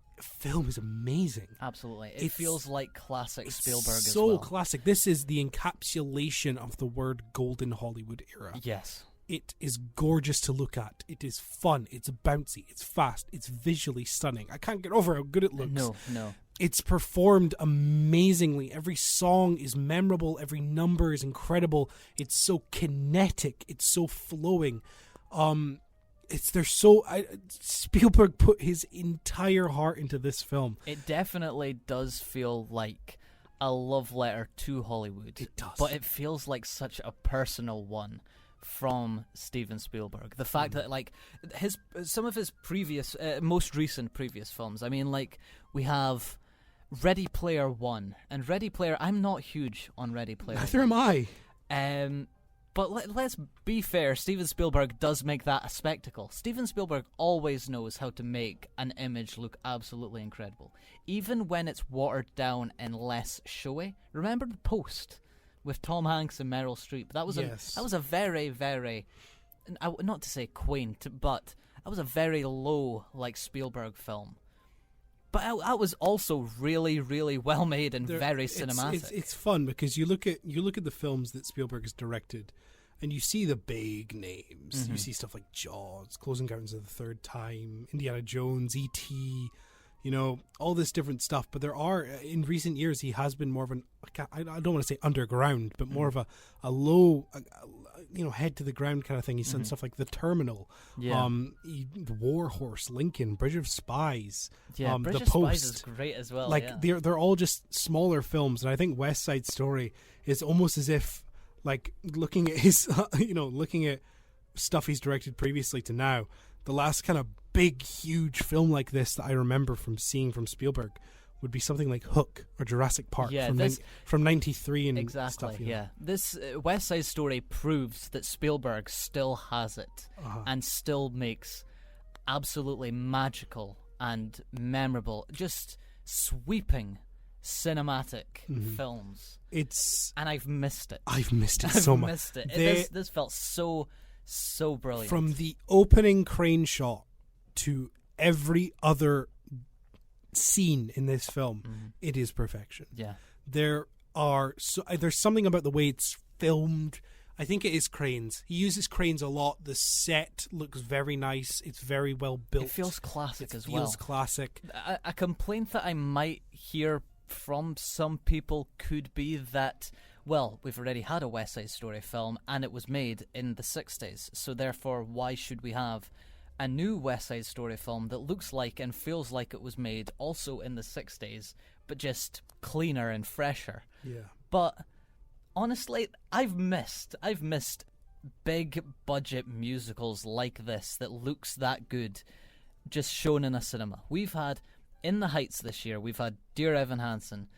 film is amazing. Absolutely. It feels like classic Spielberg as well. So classic. This is the encapsulation of the word golden Hollywood era. Yes. It is gorgeous to look at. It is fun. It's bouncy. It's fast. It's visually stunning. I can't get over how good it looks. No. It's performed amazingly. Every song is memorable. Every number is incredible. It's so kinetic. It's so flowing. Spielberg put his entire heart into this film. It definitely does feel like a love letter to Hollywood. It does. But it feels like such a personal one from Steven Spielberg. The fact that like some of his most recent previous films, I mean, like we have Ready Player One and Ready Player. I'm not huge on Ready Player. Neither am I. But let's be fair, Steven Spielberg does make that a spectacle. Steven Spielberg always knows how to make an image look absolutely incredible, even when it's watered down and less showy. Remember The Post with Tom Hanks and Meryl Streep? That was a very, very, not to say quaint, but that was a very low like Spielberg film. But that was also really, really well made and very cinematic. It's fun because you look at the films that Spielberg has directed, and you see the big names. You see stuff like Jaws, Close Encounters of the Third Time, Indiana Jones, E.T., all this different stuff. But there are, in recent years, he has been more of I don't want to say underground, but more of a low, head to the ground kind of thing. He's done stuff like The Terminal, The War Horse, Lincoln, Bridge of Spies, Bridge The of Post. Spies is great as well. They're all just smaller films, and I think West Side Story is almost as if, like, looking at his, looking at stuff he's directed previously to now, the last kind of big, huge film like this that I remember from seeing from Spielberg would be something like Hook or Jurassic Park from 93 and stuff. This West Side Story proves that Spielberg still has it and still makes absolutely magical and memorable, just sweeping cinematic films. And I've missed it. I've missed it so much. Missed it. This felt so brilliant. From the opening crane shot to every other scene in this film, it is perfection. Yeah. There's something about the way it's filmed. I think it is cranes. He uses cranes a lot. The set looks very nice. It's very well built. It feels classic as well. It feels classic. A complaint that I might hear from some people could be that, well, we've already had a West Side Story film and it was made in the 60s, so therefore why should we have a new West Side Story film that looks like and feels like it was made also in the 60s, but just cleaner and fresher? Yeah. But honestly, I've missed big budget musicals like this that looks that good just shown in a cinema. We've had In the Heights this year, we've had Dear Evan Hansen,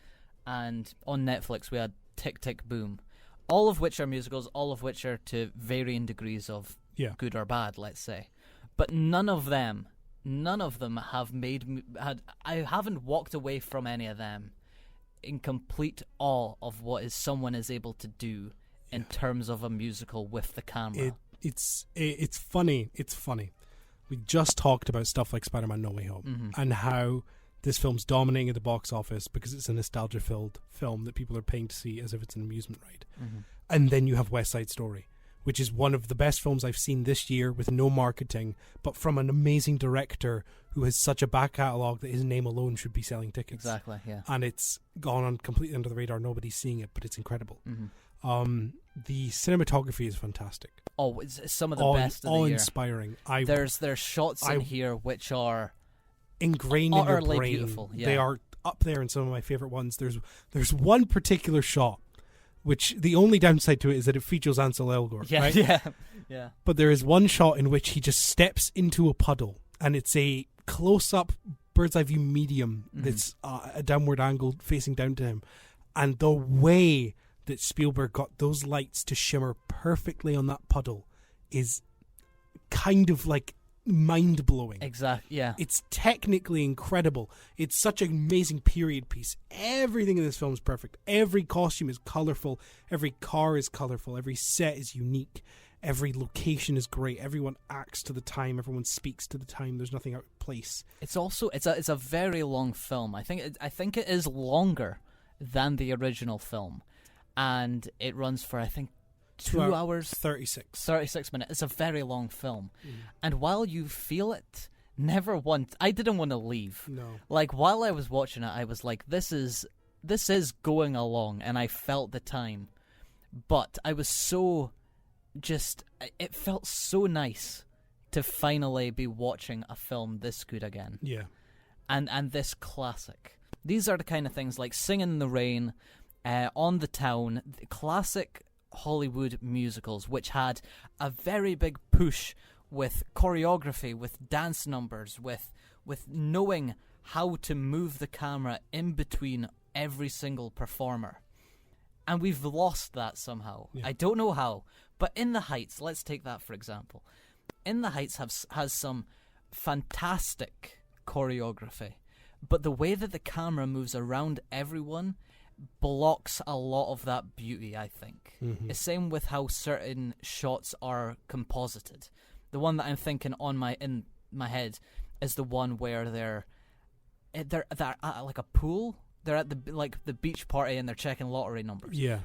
and on Netflix we had Tick Tick Boom, all of which are musicals, all of which are to varying degrees of good or bad, let's say. But none of them have made me... I haven't walked away from any of them in complete awe of what someone is able to do in terms of a musical with the camera. It's funny. It's funny. We just talked about stuff like Spider-Man No Way Home and how this film's dominating at the box office because it's a nostalgia-filled film that people are paying to see as if it's an amusement ride. And then you have West Side Story, which is one of the best films I've seen this year with no marketing, but from an amazing director who has such a back catalogue that his name alone should be selling tickets. Exactly, yeah. And it's gone on completely under the radar. Nobody's seeing it, but it's incredible. The cinematography is fantastic. Oh, it's some of the best of the year. Awe-inspiring. There's shots in here which are ingrained in your brain. Beautiful. Yeah. They are up there in some of my favourite ones. There's one particular shot, which the only downside to it is that it features Ansel Elgort, right? Yeah. But there is one shot in which he just steps into a puddle, and it's a close-up bird's eye view medium that's a downward angle facing down to him, and the way that Spielberg got those lights to shimmer perfectly on that puddle is kind of like mind-blowing. Exactly, yeah. It's technically incredible. It's such an amazing period piece. Everything in this film is perfect. Every costume is colourful. Every car is colourful. Every set is unique. Every location is great. Everyone acts to the time. Everyone speaks to the time. There's nothing out of place. It's also it's a very long film. I think it is longer than the original film, and it runs for 2 hours 36 minutes. It's a very long film, and while you feel it, never once I didn't want to leave. No, like while I was watching it, I was like, this is going along, and I felt the time, but I was so it felt so nice to finally be watching a film this good again. Yeah, and this classic. These are the kind of things like Singing in the Rain, On the Town, classic Hollywood musicals, which had a very big push with choreography, with dance numbers, with knowing how to move the camera in between every single performer. And we've lost that somehow. Yeah. I don't know how. But In the Heights, let's take that for example. In the Heights has some fantastic choreography, but the way that the camera moves around everyone blocks a lot of that beauty, I think. The same with how certain shots are composited. The one that I'm thinking in my head is the one where they're at like a pool. They're at the beach party and they're checking lottery numbers. Yeah,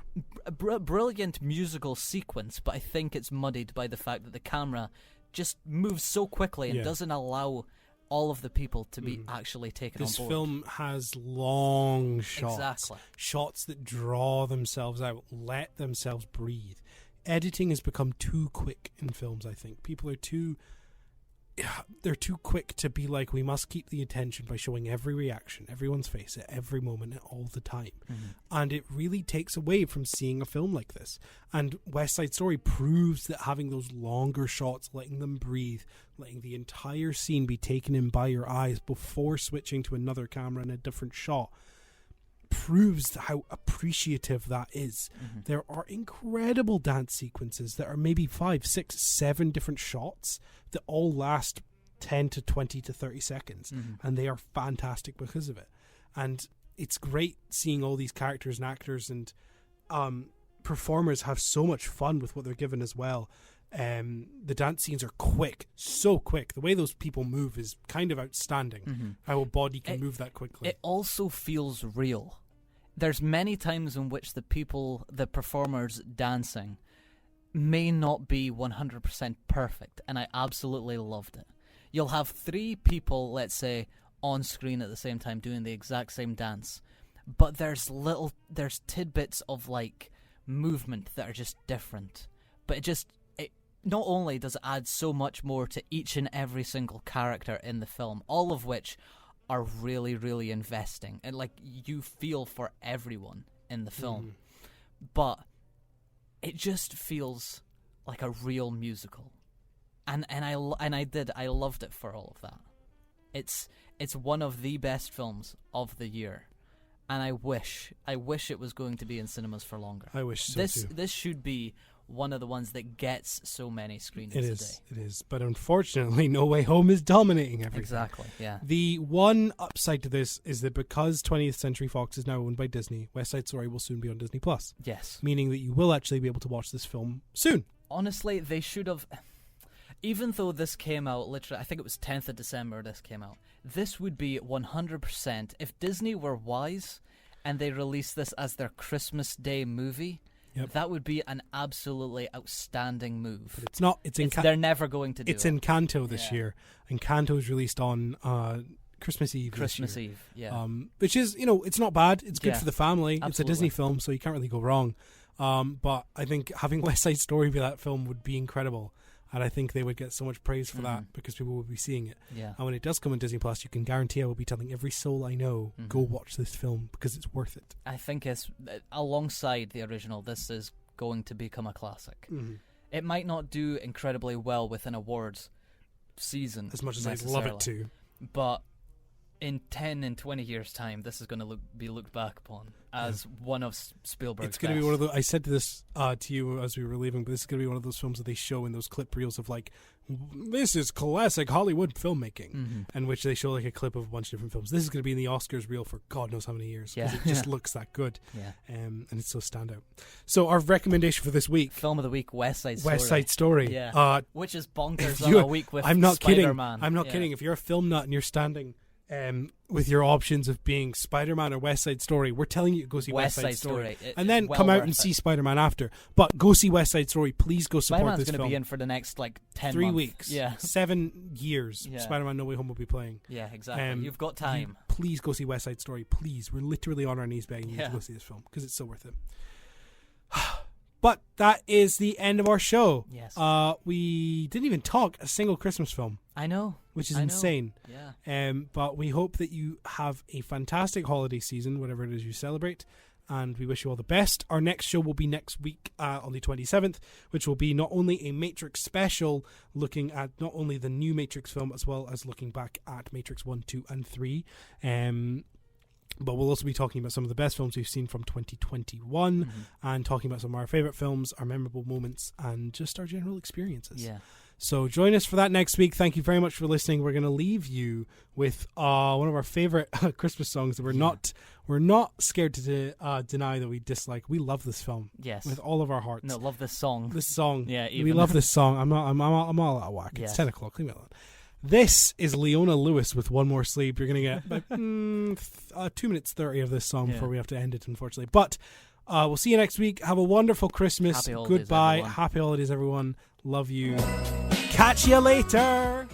a brilliant musical sequence, but I think it's muddied by the fact that the camera just moves so quickly and doesn't allow all of the people to be actually taken on board. This film has long shots. Exactly. Shots that draw themselves out, let themselves breathe. Editing has become too quick in films, I think. People are they're too quick to be like, we must keep the attention by showing every reaction, everyone's face at every moment, all the time. And it really takes away from seeing a film like this. And West Side Story proves that having those longer shots, letting them breathe, letting the entire scene be taken in by your eyes before switching to another camera in a different shot, proves how appreciative that is. There are incredible dance sequences that are maybe 5, 6, 7 different shots that all last 10 to 20 to 30 seconds, and they are fantastic because of it. And it's great seeing all these characters and actors and performers have so much fun with what they're given as well. The dance scenes are quick, so quick. The way those people move is kind of outstanding. How a body can move that quickly. It also feels real. There's many times in which the performers dancing may not be 100% perfect, and I absolutely loved it. You'll have 3 people, let's say, on screen at the same time doing the exact same dance, but there's tidbits of like movement that are just different. But it not only does it add so much more to each and every single character in the film, all of which are really, really investing, and like you feel for everyone in the film, but it just feels like a real musical, and I loved it for all of that. It's one of the best films of the year, and I wish it was going to be in cinemas for longer. I wish so too. This should be one of the ones that gets so many screenings a day. It is. But unfortunately, No Way Home is dominating everything. Exactly, yeah. The one upside to this is that because 20th Century Fox is now owned by Disney, West Side Story will soon be on Disney+. Yes. Meaning that you will actually be able to watch this film soon. Honestly, they should have... Even though this came out, literally, I think it was 10th of December this came out, this would be 100%... If Disney were wise and they released this as their Christmas Day movie... Yep. That would be an absolutely outstanding move. But it's not. They're never going to do it. It's Encanto this year, and Encanto is released on Christmas Eve. Christmas Eve, yeah. Which is, it's not bad. It's good for the family. Absolutely. It's a Disney film, so you can't really go wrong. But I think having West Side Story be that film would be incredible. And I think they would get so much praise for that because people will be seeing it. Yeah. And when it does come on Disney Plus, you can guarantee I will be telling every soul I know, go watch this film because it's worth it. I think it's alongside the original, this is going to become a classic. It might not do incredibly well with an awards season, as much as I'd love it to, but in 10 and 20 years' time, this is going to be looked back upon as one of Spielberg's It's going to be one of those... I said this to you as we were leaving, but this is going to be one of those films that they show in those clip reels of like, this is classic Hollywood filmmaking, in which they show like a clip of a bunch of different films. This is going to be in the Oscars reel for God knows how many years because it just looks that good, and it's so standout. So our recommendation for this week, film of the week, West Side Story, which is bonkers on a week with I'm not Spider-Man. kidding. I'm not kidding. If you're a film nut and you're standing with your options of being Spider-Man or West Side Story, we're telling you to go see West Side Story. And then come out and see Spider-Man after. But go see West Side Story. Please go support Spider-Man's this film. Spider-Man's going to be in for the next 10 3 months. weeks. Yeah. 7 years. Spider-Man No Way Home will be playing. Yeah, exactly. You've got time. Please go see West Side Story. Please. We're literally on our knees begging you to go see this film because it's so worth it. But that is the end of our show. Yes. We didn't even talk a single Christmas film. I know. Which is insane. Yeah. But we hope that you have a fantastic holiday season, whatever it is you celebrate, and we wish you all the best. Our next show will be next week on the 27th, which will be not only a Matrix special looking at not only the new Matrix film as well as looking back at Matrix 1, 2, and 3. But we'll also be talking about some of the best films we've seen from 2021 and talking about some of our favourite films, our memorable moments, and just our general experiences. Yeah. So join us for that next week. Thank you very much for listening. We're going to leave you with one of our favourite Christmas songs that we're not scared to deny that we dislike. We love this film. Yes. With all of our hearts. No, love this song. This song. Yeah, we love this song. I'm all out of whack. It's 10 o'clock. Leave me alone. This is Leona Lewis with One More Sleep. You're going to get about 2 minutes 30 of this song before we have to end it, unfortunately. But we'll see you next week. Have a wonderful Christmas. Happy holidays, Goodbye. everyone. Happy holidays, everyone. Love you. Catch you later.